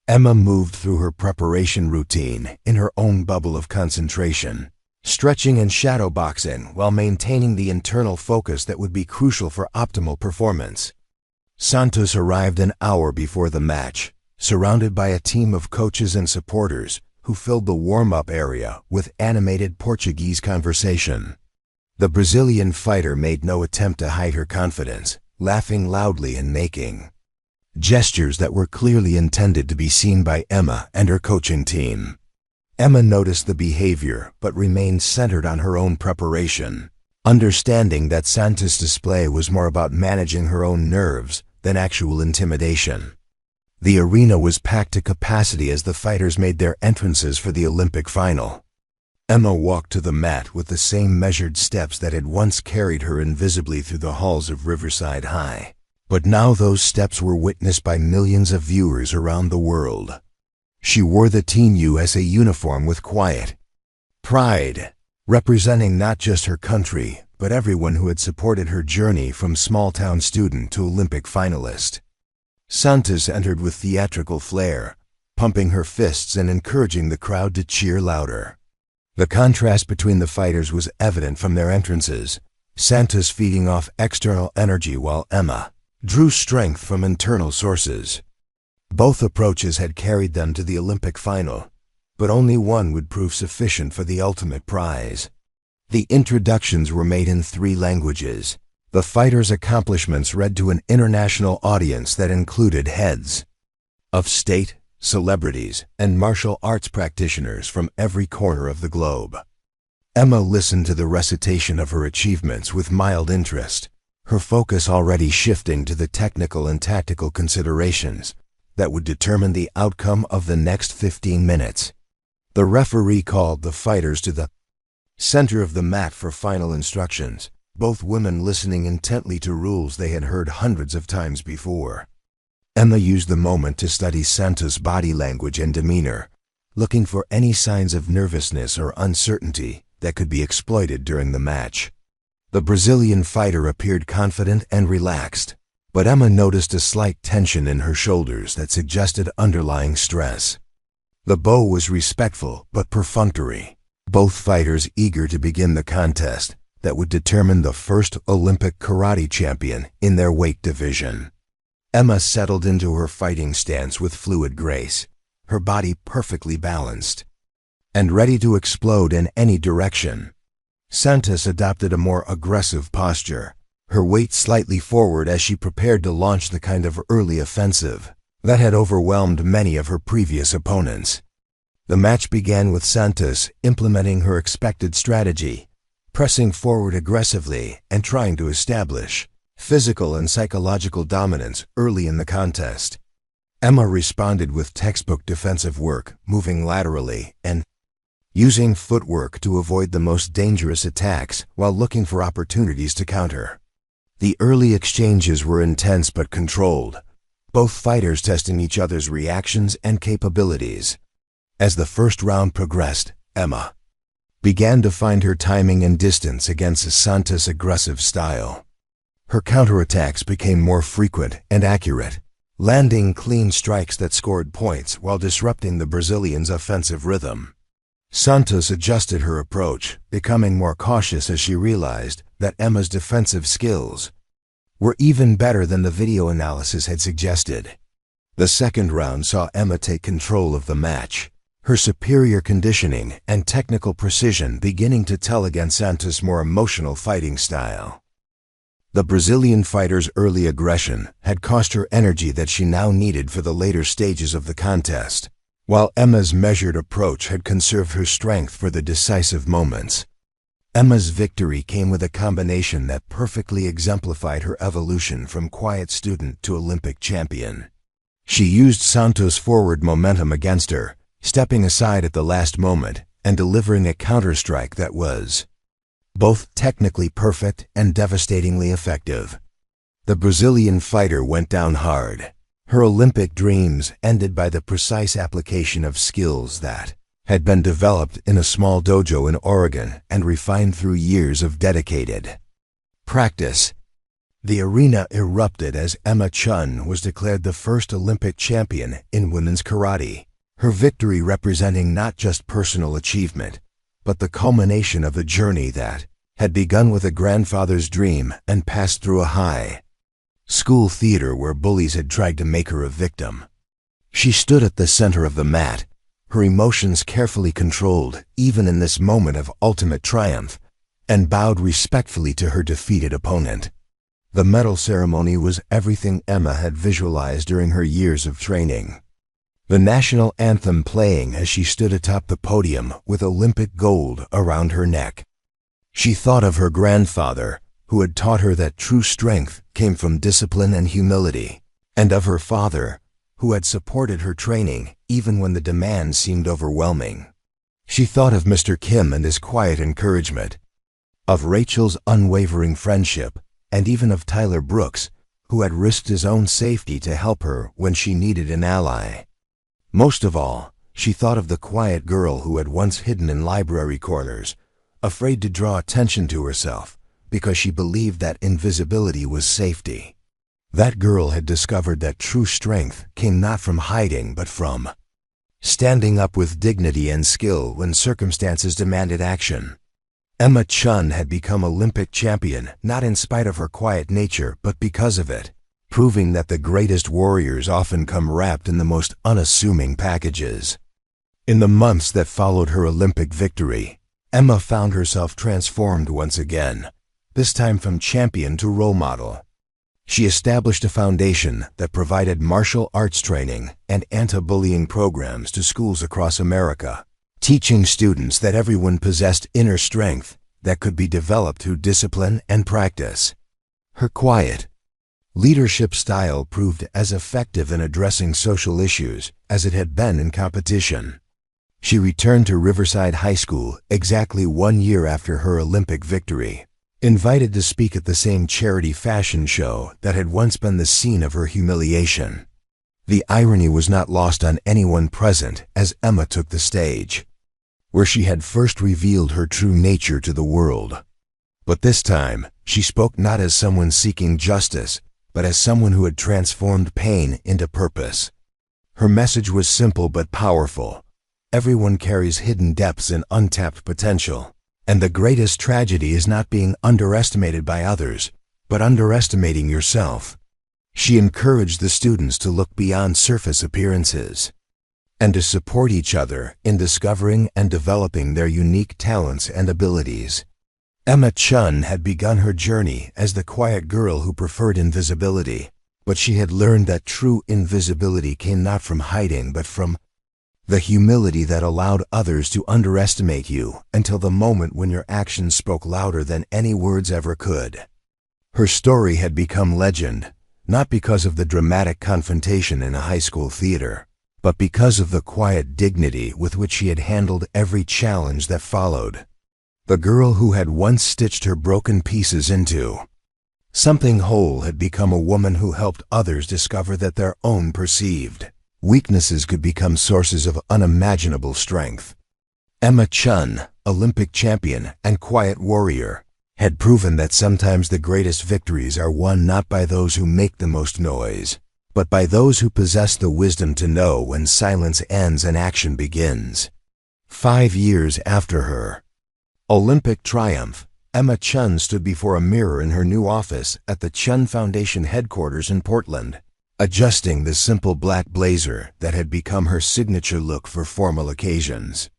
Emma moved through her preparation routine in her own bubble of concentration, stretching and shadowboxing while maintaining the internal focus that would be crucial for optimal performance. Santos arrived an hour before the match, surrounded by a team of coaches and supporters who filled the warm-up area with animated Portuguese conversation. The Brazilian fighter made no attempt to hide her confidence, laughing loudly and making gestures that were clearly intended to be seen by Emma and her coaching team. Emma noticed the behavior but remained centered on her own preparation, understanding that Santos' display was more about managing her own nerves than actual intimidation. The arena was packed to capacity as the fighters made their entrances for the Olympic final. Emma walked to the mat with the same measured steps that had once carried her invisibly through the halls of Riverside High. But now those steps were witnessed by millions of viewers around the world. She wore the Team USA uniform with quiet pride, representing not just her country, but everyone who had supported her journey from small-town student to Olympic finalist. Santos entered with theatrical flair, pumping her fists and encouraging the crowd to cheer louder. The contrast between the fighters was evident from their entrances, Santos feeding off external energy while Emma drew strength from internal sources. Both approaches had carried them to the Olympic final, but only one would prove sufficient for the ultimate prize. The introductions were made in 3 languages. The fighters' accomplishments read to an international audience that included heads of state, celebrities, and martial arts practitioners from every corner of the globe. Emma listened to the recitation of her achievements with mild interest, her focus already shifting to the technical and tactical considerations that would determine the outcome of the next 15 minutes. The referee called the fighters to the center of the mat for final instructions, both women listening intently to rules they had heard hundreds of times before. Emma used the moment to study Santos' body language and demeanor, looking for any signs of nervousness or uncertainty that could be exploited during the match. The Brazilian fighter appeared confident and relaxed, but Emma noticed a slight tension in her shoulders that suggested underlying stress. The bow was respectful but perfunctory, both fighters eager to begin the contest that would determine the first Olympic karate champion in their weight division. Emma settled into her fighting stance with fluid grace, her body perfectly balanced and ready to explode in any direction. Santos adopted a more aggressive posture, her weight slightly forward as she prepared to launch the kind of early offensive that had overwhelmed many of her previous opponents. The match began with Santos implementing her expected strategy, pressing forward aggressively and trying to establish physical and psychological dominance early in the contest. Emma responded with textbook defensive work, moving laterally and using footwork to avoid the most dangerous attacks while looking for opportunities to counter. The early exchanges were intense but controlled, both fighters testing each other's reactions and capabilities. As the first round progressed, Emma began to find her timing and distance against Santos' aggressive style. Her counterattacks became more frequent and accurate, landing clean strikes that scored points while disrupting the Brazilians' offensive rhythm. Santos adjusted her approach, becoming more cautious as she realized that Emma's defensive skills were even better than the video analysis had suggested. The second round saw Emma take control of the match, her superior conditioning and technical precision beginning to tell against Santos' more emotional fighting style. The Brazilian fighter's early aggression had cost her energy that she now needed for the later stages of the contest, while Emma's measured approach had conserved her strength for the decisive moments. Emma's victory came with a combination that perfectly exemplified her evolution from quiet student to Olympic champion. She used Santos' forward momentum against her, stepping aside at the last moment and delivering a counterstrike that was both technically perfect and devastatingly effective. The Brazilian fighter went down hard, her Olympic dreams ended by the precise application of skills that had been developed in a small dojo in Oregon and refined through years of dedicated practice. The arena erupted as Emma Chun was declared the first Olympic champion in women's karate, her victory representing not just personal achievement, but the culmination of a journey that had begun with a grandfather's dream and passed through a high school theater where bullies had tried to make her a victim. She stood at the center of the mat, her emotions carefully controlled even in this moment of ultimate triumph, and bowed respectfully to her defeated opponent. The medal ceremony was everything Emma had visualized during her years of training. The national anthem playing as she stood atop the podium with Olympic gold around her neck. She thought of her grandfather, who had taught her that true strength came from discipline and humility, and of her father, who had supported her training even when the demands seemed overwhelming. She thought of Mr. Kim and his quiet encouragement, of Rachel's unwavering friendship, and even of Tyler Brooks, who had risked his own safety to help her when she needed an ally. Most of all, she thought of the quiet girl who had once hidden in library corners, afraid to draw attention to herself because she believed that invisibility was safety. That girl had discovered that true strength came not from hiding but from standing up with dignity and skill when circumstances demanded action. Emma Chun had become Olympic champion not in spite of her quiet nature but because of it, proving that the greatest warriors often come wrapped in the most unassuming packages. In the months that followed her Olympic victory, Emma found herself transformed once again, this time from champion to role model. She established a foundation that provided martial arts training and anti-bullying programs to schools across America, teaching students that everyone possessed inner strength that could be developed through discipline and practice. Her quiet leadership style proved as effective in addressing social issues as it had been in competition. She returned to Riverside High School exactly 1 year after her Olympic victory, invited to speak at the same charity fashion show that had once been the scene of her humiliation. The irony was not lost on anyone present as Emma took the stage, where she had first revealed her true nature to the world. But this time, she spoke not as someone seeking justice, but as someone who had transformed pain into purpose. Her message was simple but powerful. Everyone carries hidden depths and untapped potential, and the greatest tragedy is not being underestimated by others, but underestimating yourself. She encouraged the students to look beyond surface appearances and to support each other in discovering and developing their unique talents and abilities. Emma Chun had begun her journey as the quiet girl who preferred invisibility, but she had learned that true invisibility came not from hiding but from the humility that allowed others to underestimate you until the moment when your actions spoke louder than any words ever could. Her story had become legend, not because of the dramatic confrontation in a high school theater, but because of the quiet dignity with which she had handled every challenge that followed. The girl who had once stitched her broken pieces into something whole had become a woman who helped others discover that their own perceived weaknesses could become sources of unimaginable strength. Emma Chun, Olympic champion and quiet warrior, had proven that sometimes the greatest victories are won not by those who make the most noise, but by those who possess the wisdom to know when silence ends and action begins. 5 years after her Olympic triumph, Emma Chun stood before a mirror in her new office at the Chun Foundation headquarters in Portland, adjusting the simple black blazer that had become her signature look for formal occasions.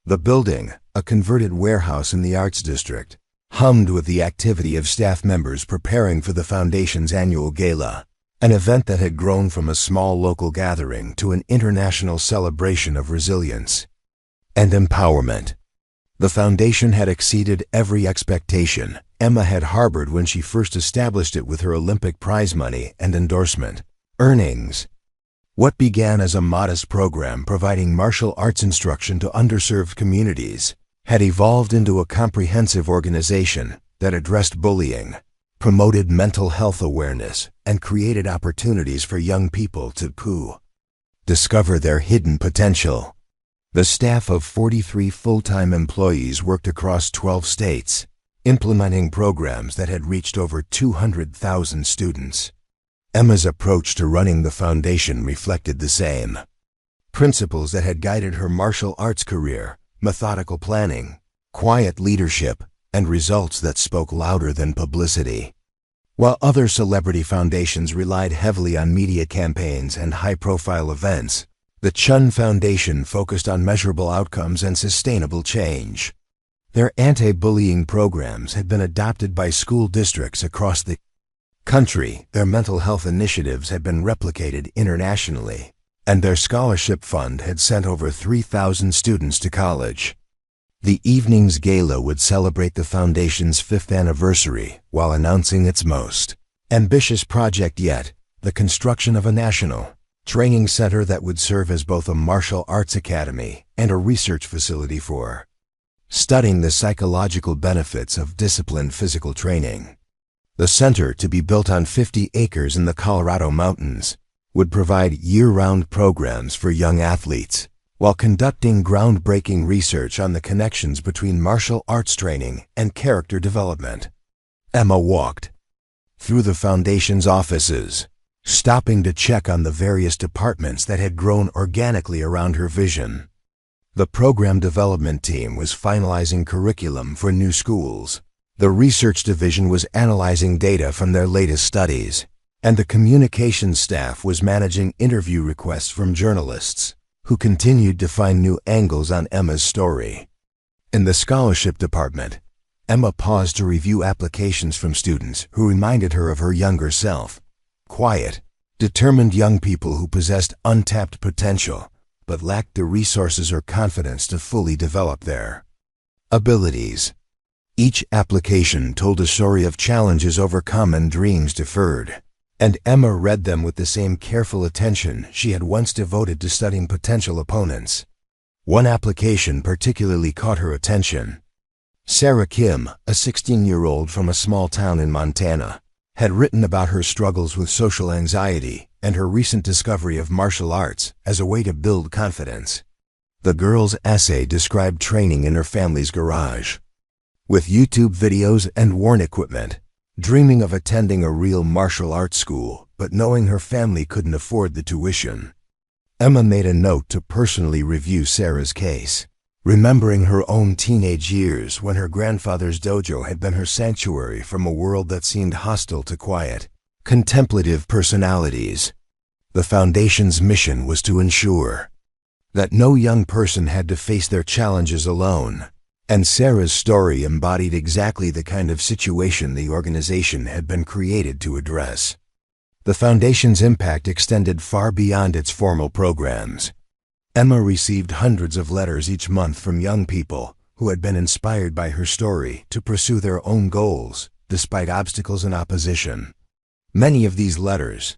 The building, a converted warehouse in the Arts District, hummed with the activity of staff members preparing for the foundation's annual gala, an event that had grown from a small local gathering to an international celebration of resilience and empowerment. The foundation had exceeded every expectation Emma had harbored when she first established it with her Olympic prize money and endorsement earnings. What began as a modest program providing martial arts instruction to underserved communities had evolved into a comprehensive organization that addressed bullying, promoted mental health awareness, and created opportunities for young people to discover their hidden potential. The staff of 43 full-time employees worked across 12 states, implementing programs that had reached over 200,000 students. Emma's approach to running the foundation reflected the same principles that had guided her martial arts career: methodical planning, quiet leadership, and results that spoke louder than publicity. While other celebrity foundations relied heavily on media campaigns and high-profile events, the Chun Foundation focused on measurable outcomes and sustainable change. Their anti-bullying programs had been adopted by school districts across the country, their mental health initiatives had been replicated internationally, and their scholarship fund had sent over 3,000 students to college. The evening's gala would celebrate the foundation's 5th anniversary while announcing its most ambitious project yet, the construction of a national training center that would serve as both a martial arts academy and a research facility for studying the psychological benefits of disciplined physical training. The center, to be built on 50 acres in the Colorado mountains, would provide year-round programs for young athletes, while conducting groundbreaking research on the connections between martial arts training and character development. Emma walked through the foundation's offices, stopping to check on the various departments that had grown organically around her vision. The program development team was finalizing curriculum for new schools. The research division was analyzing data from their latest studies, and the communications staff was managing interview requests from journalists who continued to find new angles on Emma's story. In the scholarship department, Emma paused to review applications from students who reminded her of her younger self. Quiet, determined young people who possessed untapped potential but lacked the resources or confidence to fully develop their abilities. Each application told a story of challenges overcome and dreams deferred, and Emma read them with the same careful attention she had once devoted to studying potential opponents. One application particularly caught her attention. Sarah Kim, a 16-year-old from a small town in Montana, had written about her struggles with social anxiety and her recent discovery of martial arts as a way to build confidence. The girl's essay described training in her family's garage, with YouTube videos and worn equipment, dreaming of attending a real martial arts school, but knowing her family couldn't afford the tuition. Emma made a note to personally review Sarah's case, remembering her own teenage years when her grandfather's dojo had been her sanctuary from a world that seemed hostile to quiet, contemplative personalities. The foundation's mission was to ensure that no young person had to face their challenges alone, and Sarah's story embodied exactly the kind of situation the organization had been created to address. The foundation's impact extended far beyond its formal programs. Emma received hundreds of letters each month from young people who had been inspired by her story to pursue their own goals, despite obstacles and opposition. Many of these letters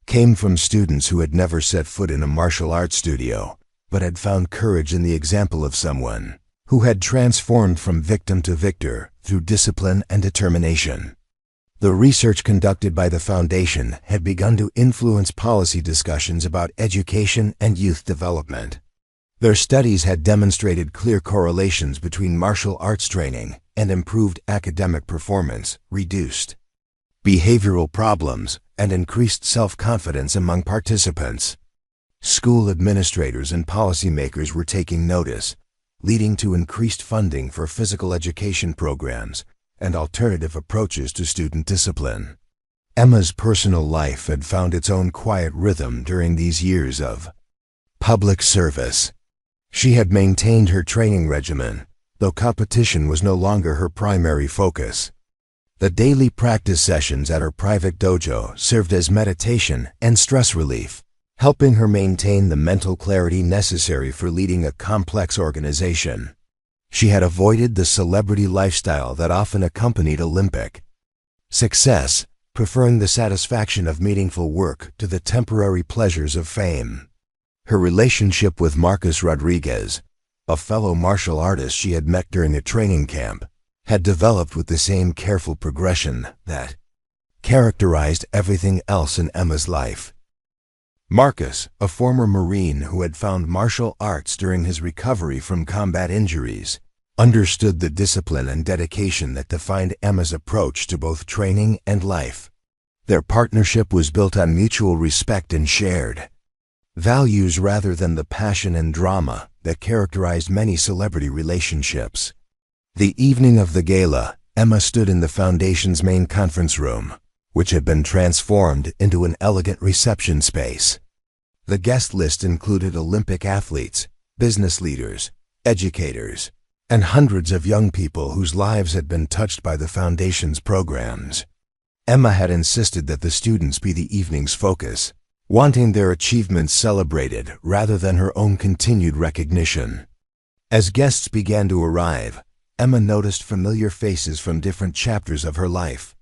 came from students who had never set foot in a martial arts studio, but had found courage in the example of someone who had transformed from victim to victor through discipline and determination. The research conducted by the foundation had begun to influence policy discussions about education and youth development. Their studies had demonstrated clear correlations between martial arts training and improved academic performance, reduced behavioral problems, and increased self-confidence among participants. School administrators and policymakers were taking notice, leading to increased funding for physical education programs and alternative approaches to student discipline. Emma's personal life had found its own quiet rhythm during these years of public service. She had maintained her training regimen, though competition was no longer her primary focus. The daily practice sessions at her private dojo served as meditation and stress relief, helping her maintain the mental clarity necessary for leading a complex organization. She had avoided the celebrity lifestyle that often accompanied Olympic success, preferring the satisfaction of meaningful work to the temporary pleasures of fame. Her relationship with Marcus Rodriguez, a fellow martial artist she had met during a training camp, had developed with the same careful progression that characterized everything else in Emma's life. Marcus, a former Marine who had found martial arts during his recovery from combat injuries, understood the discipline and dedication that defined Emma's approach to both training and life. Their partnership was built on mutual respect and shared values rather than the passion and drama that characterized many celebrity relationships. The evening of the gala, Emma stood in the Foundation's main conference room, which had been transformed into an elegant reception space. The guest list included Olympic athletes, business leaders, educators, and hundreds of young people whose lives had been touched by the Foundation's programs. Emma had insisted that the students be the evening's focus, wanting their achievements celebrated rather than her own continued recognition. As guests began to arrive, Emma noticed familiar faces from different chapters of her life.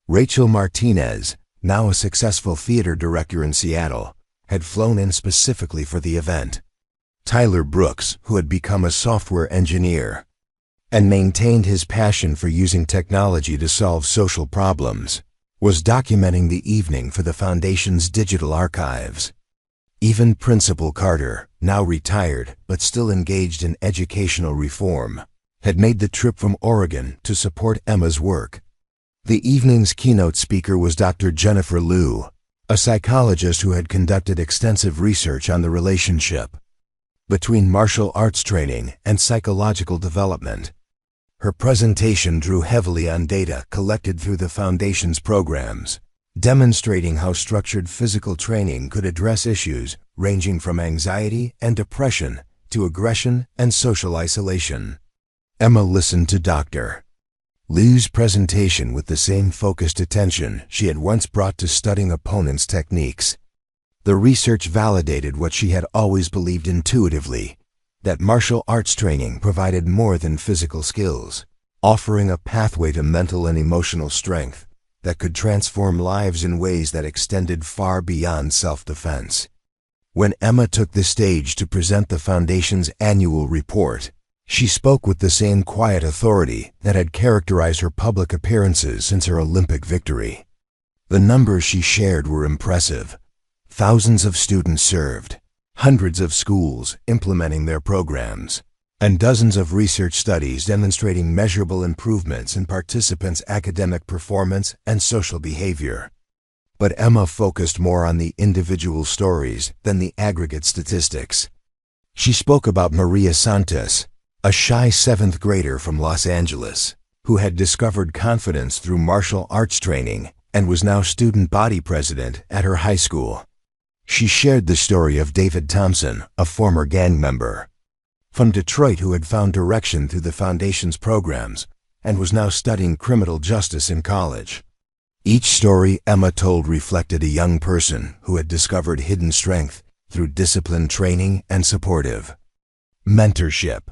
Rachel Martinez, now a successful theater director in Seattle, had flown in specifically for the event. Tyler Brooks, who had become a software engineer and maintained his passion for using technology to solve social problems, was documenting the evening for the Foundation's digital archives. Even Principal Carter, now retired but still engaged in educational reform, had made the trip from Oregon to support Emma's work. The evening's keynote speaker was Dr. Jennifer Liu, a psychologist who had conducted extensive research on the relationship between martial arts training and psychological development. Her presentation drew heavily on data collected through the Foundation's programs, demonstrating how structured physical training could address issues ranging from anxiety and depression to aggression and social isolation. Emma listened to Dr. Liu's presentation with the same focused attention she had once brought to studying opponents' techniques. The research validated what she had always believed intuitively, that martial arts training provided more than physical skills, offering a pathway to mental and emotional strength that could transform lives in ways that extended far beyond self-defense. When Emma took the stage to present the Foundation's annual report, she spoke with the same quiet authority that had characterized her public appearances since her Olympic victory. The numbers she shared were impressive. Thousands of students served, hundreds of schools implementing their programs, and dozens of research studies demonstrating measurable improvements in participants' academic performance and social behavior. But Emma focused more on the individual stories than the aggregate statistics. She spoke about Maria Santos, a shy seventh grader from Los Angeles, who had discovered confidence through martial arts training and was now student body president at her high school. She shared the story of David Thompson, a former gang member from Detroit who had found direction through the Foundation's programs and was now studying criminal justice in college. Each story Emma told reflected a young person who had discovered hidden strength through disciplined training and supportive mentorship.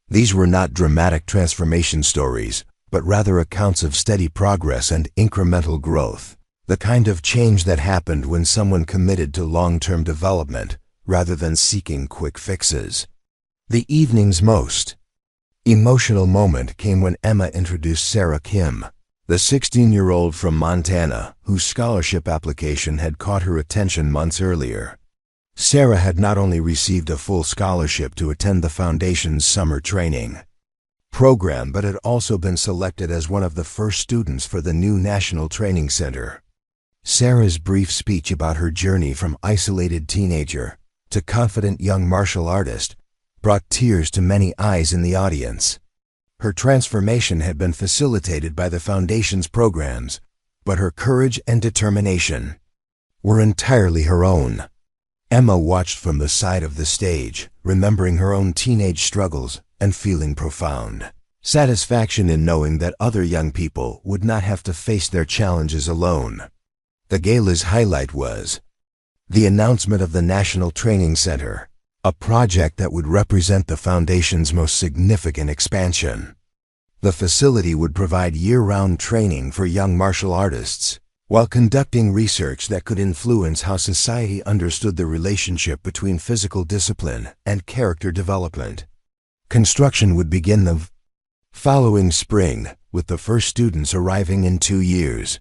These were not dramatic transformation stories, but rather accounts of steady progress and incremental growth, the kind of change that happened when someone committed to long-term development rather than seeking quick fixes. The evening's most emotional moment came when Emma introduced Sarah Kim, the 16-year-old from Montana whose scholarship application had caught her attention months earlier. Sarah had not only received a full scholarship to attend the Foundation's summer training program, but had also been selected as one of the first students for the new National Training Center. Sarah's brief speech about her journey from isolated teenager to confident young martial artist brought tears to many eyes in the audience. Her transformation had been facilitated by the Foundation's programs, but her courage and determination were entirely her own. Emma watched from the side of the stage, remembering her own teenage struggles and feeling profound satisfaction in knowing that other young people would not have to face their challenges alone. The gala's highlight was the announcement of the National Training Center, a project that would represent the Foundation's most significant expansion. The facility would provide year-round training for young martial artists, while conducting research that could influence how society understood the relationship between physical discipline and character development. Construction would begin the following spring, with the first students arriving in 2 years.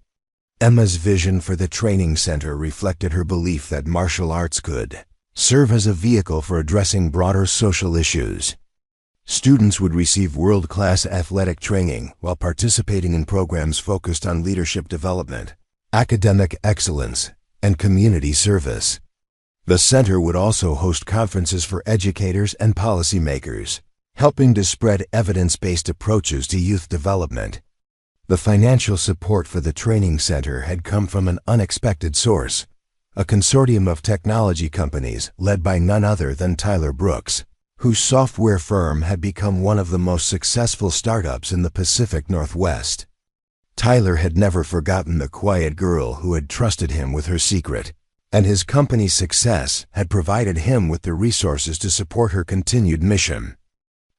Emma's vision for the training center reflected her belief that martial arts could serve as a vehicle for addressing broader social issues. Students would receive world-class athletic training while participating in programs focused on leadership development, academic excellence, and community service. The center would also host conferences for educators and policymakers, helping to spread evidence-based approaches to youth development. The financial support for the training center had come from an unexpected source, a consortium of technology companies led by none other than Tyler Brooks, whose software firm had become one of the most successful startups in the Pacific Northwest. Tyler had never forgotten the quiet girl who had trusted him with her secret, and his company's success had provided him with the resources to support her continued mission.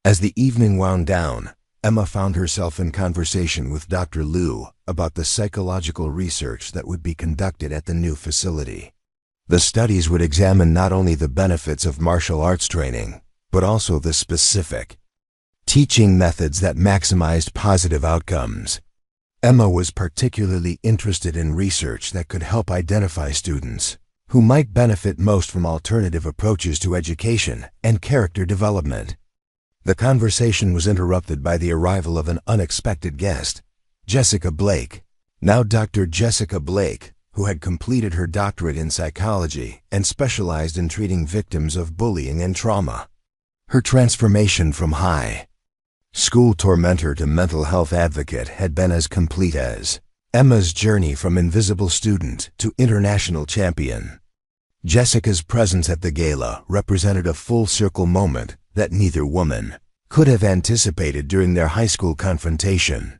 As the evening wound down, Emma found herself in conversation with Dr. Liu about the psychological research that would be conducted at the new facility. The studies would examine not only the benefits of martial arts training, but also the specific teaching methods that maximized positive outcomes. Emma was particularly interested in research that could help identify students who might benefit most from alternative approaches to education and character development. The conversation was interrupted by the arrival of an unexpected guest, Jessica Blake. Now Dr. Jessica Blake, who had completed her doctorate in psychology and specialized in treating victims of bullying and trauma. Her transformation from high school tormentor to mental health advocate had been as complete as Emma's journey from invisible student to international champion. Jessica's presence at the gala represented a full-circle moment that neither woman could have anticipated during their high school confrontation.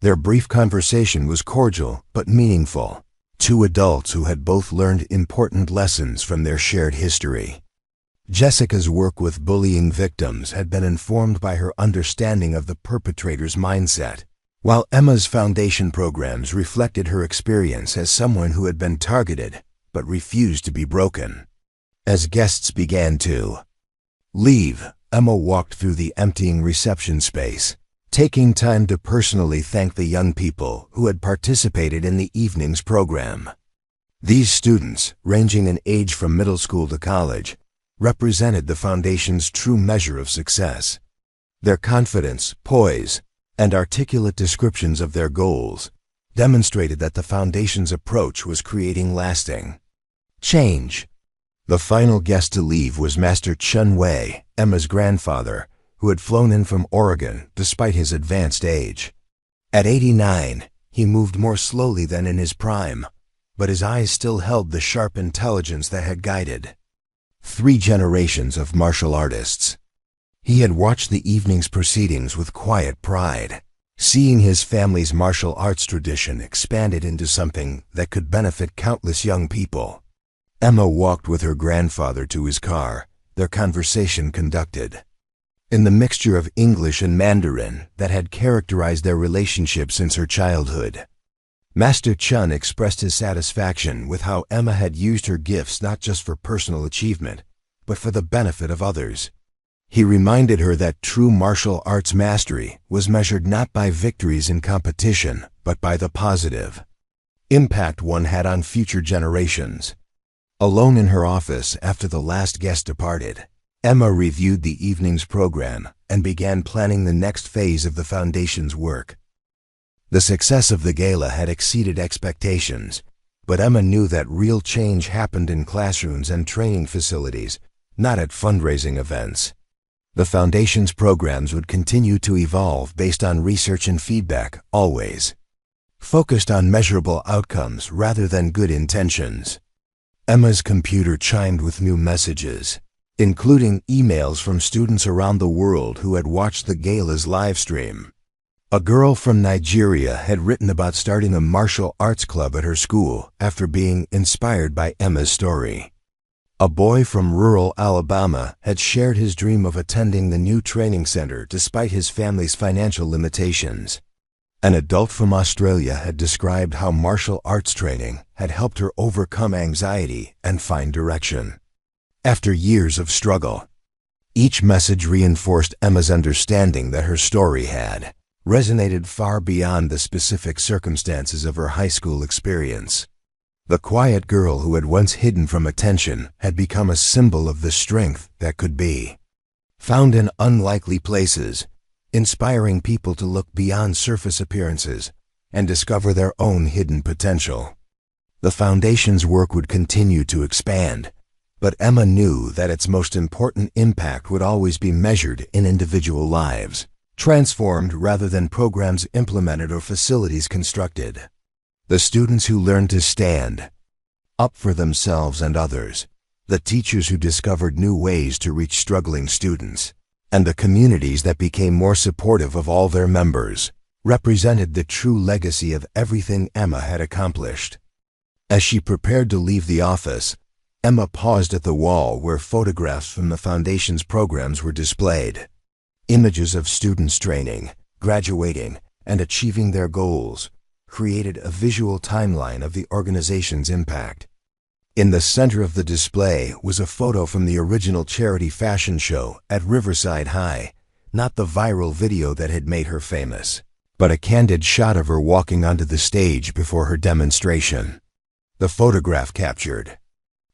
Their brief conversation was cordial but meaningful, two adults who had both learned important lessons from their shared history. Jessica's work with bullying victims had been informed by her understanding of the perpetrator's mindset, while Emma's foundation programs reflected her experience as someone who had been targeted but refused to be broken. As guests began to leave, Emma walked through the emptying reception space, taking time to personally thank the young people who had participated in the evening's program. These students, ranging in age from middle school to college, represented the Foundation's true measure of success. Their confidence, poise, and articulate descriptions of their goals demonstrated that the Foundation's approach was creating lasting change. The final guest to leave was Master Chun Wei, Emma's grandfather, who had flown in from Oregon despite his advanced age. At 89, he moved more slowly than in his prime, but his eyes still held the sharp intelligence that had guided 3 generations of martial artists. He had watched the evening's proceedings with quiet pride, seeing his family's martial arts tradition expanded into something that could benefit countless young people. Emma walked with her grandfather to his car, their conversation conducted in the mixture of English and Mandarin that had characterized their relationship since her childhood. Master Chun expressed his satisfaction with how Emma had used her gifts not just for personal achievement, but for the benefit of others. He reminded her that true martial arts mastery was measured not by victories in competition, but by the positive impact one had on future generations. Alone in her office after the last guest departed, Emma reviewed the evening's program and began planning the next phase of the Foundation's work. The success of the gala had exceeded expectations, But Emma knew that real change happened in classrooms and training facilities, not at fundraising events. The Foundation's programs would continue to evolve based on research and feedback, always focused on measurable outcomes rather than good intentions. Emma's computer chimed with new messages, including emails from students around the world who had watched the gala's live stream. A girl from Nigeria had written about starting a martial arts club at her school after being inspired by Emma's story. A boy from rural Alabama had shared his dream of attending the new training center despite his family's financial limitations. An adult from Australia had described how martial arts training had helped her overcome anxiety and find direction after years of struggle. Each message reinforced Emma's understanding that her story had resonated far beyond the specific circumstances of her high school experience. The quiet girl who had once hidden from attention had become a symbol of the strength that could be found in unlikely places, inspiring people to look beyond surface appearances and discover their own hidden potential. The Foundation's work would continue to expand, but Emma knew that its most important impact would always be measured in individual lives, transformed rather than programs implemented or facilities constructed. The students who learned to stand up for themselves and others, the teachers who discovered new ways to reach struggling students, and the communities that became more supportive of all their members, represented the true legacy of everything Emma had accomplished. As she prepared to leave the office, Emma paused at the wall where photographs from the Foundation's programs were displayed. Images of students training, graduating, and achieving their goals created a visual timeline of the organization's impact. In the center of the display was a photo from the original charity fashion show at Riverside High, not the viral video that had made her famous, but a candid shot of her walking onto the stage before her demonstration. The photograph captured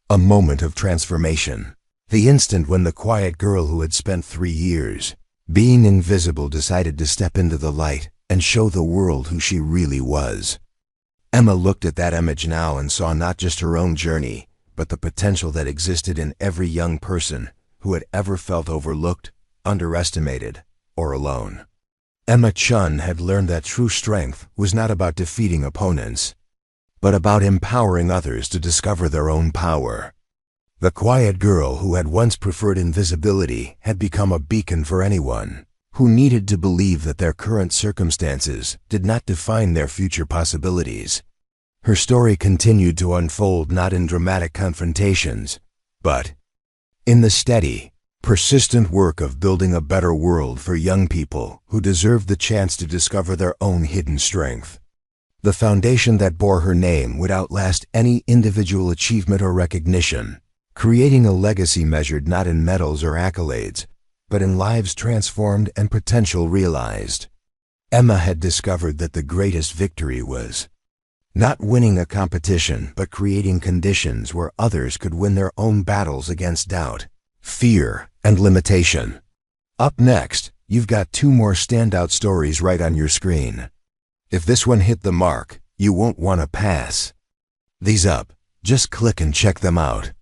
a moment of transformation, the instant when the quiet girl who had spent 3 years being invisible decided to step into the light and show the world who she really was. Emma looked at that image now and saw not just her own journey, but the potential that existed in every young person who had ever felt overlooked, underestimated, or alone. Emma Chun had learned that true strength was not about defeating opponents, but about empowering others to discover their own power. The quiet girl who had once preferred invisibility had become a beacon for anyone who needed to believe that their current circumstances did not define their future possibilities. Her story continued to unfold not in dramatic confrontations, but in the steady, persistent work of building a better world for young people who deserved the chance to discover their own hidden strength. The foundation that bore her name would outlast any individual achievement or recognition, creating a legacy measured not in medals or accolades, but in lives transformed and potential realized. Emma had discovered that the greatest victory was not winning a competition, but creating conditions where others could win their own battles against doubt, fear, and limitation. Up next, you've got 2 more standout stories right on your screen. If this one hit the mark, you won't want to pass these up. Just click and check them out.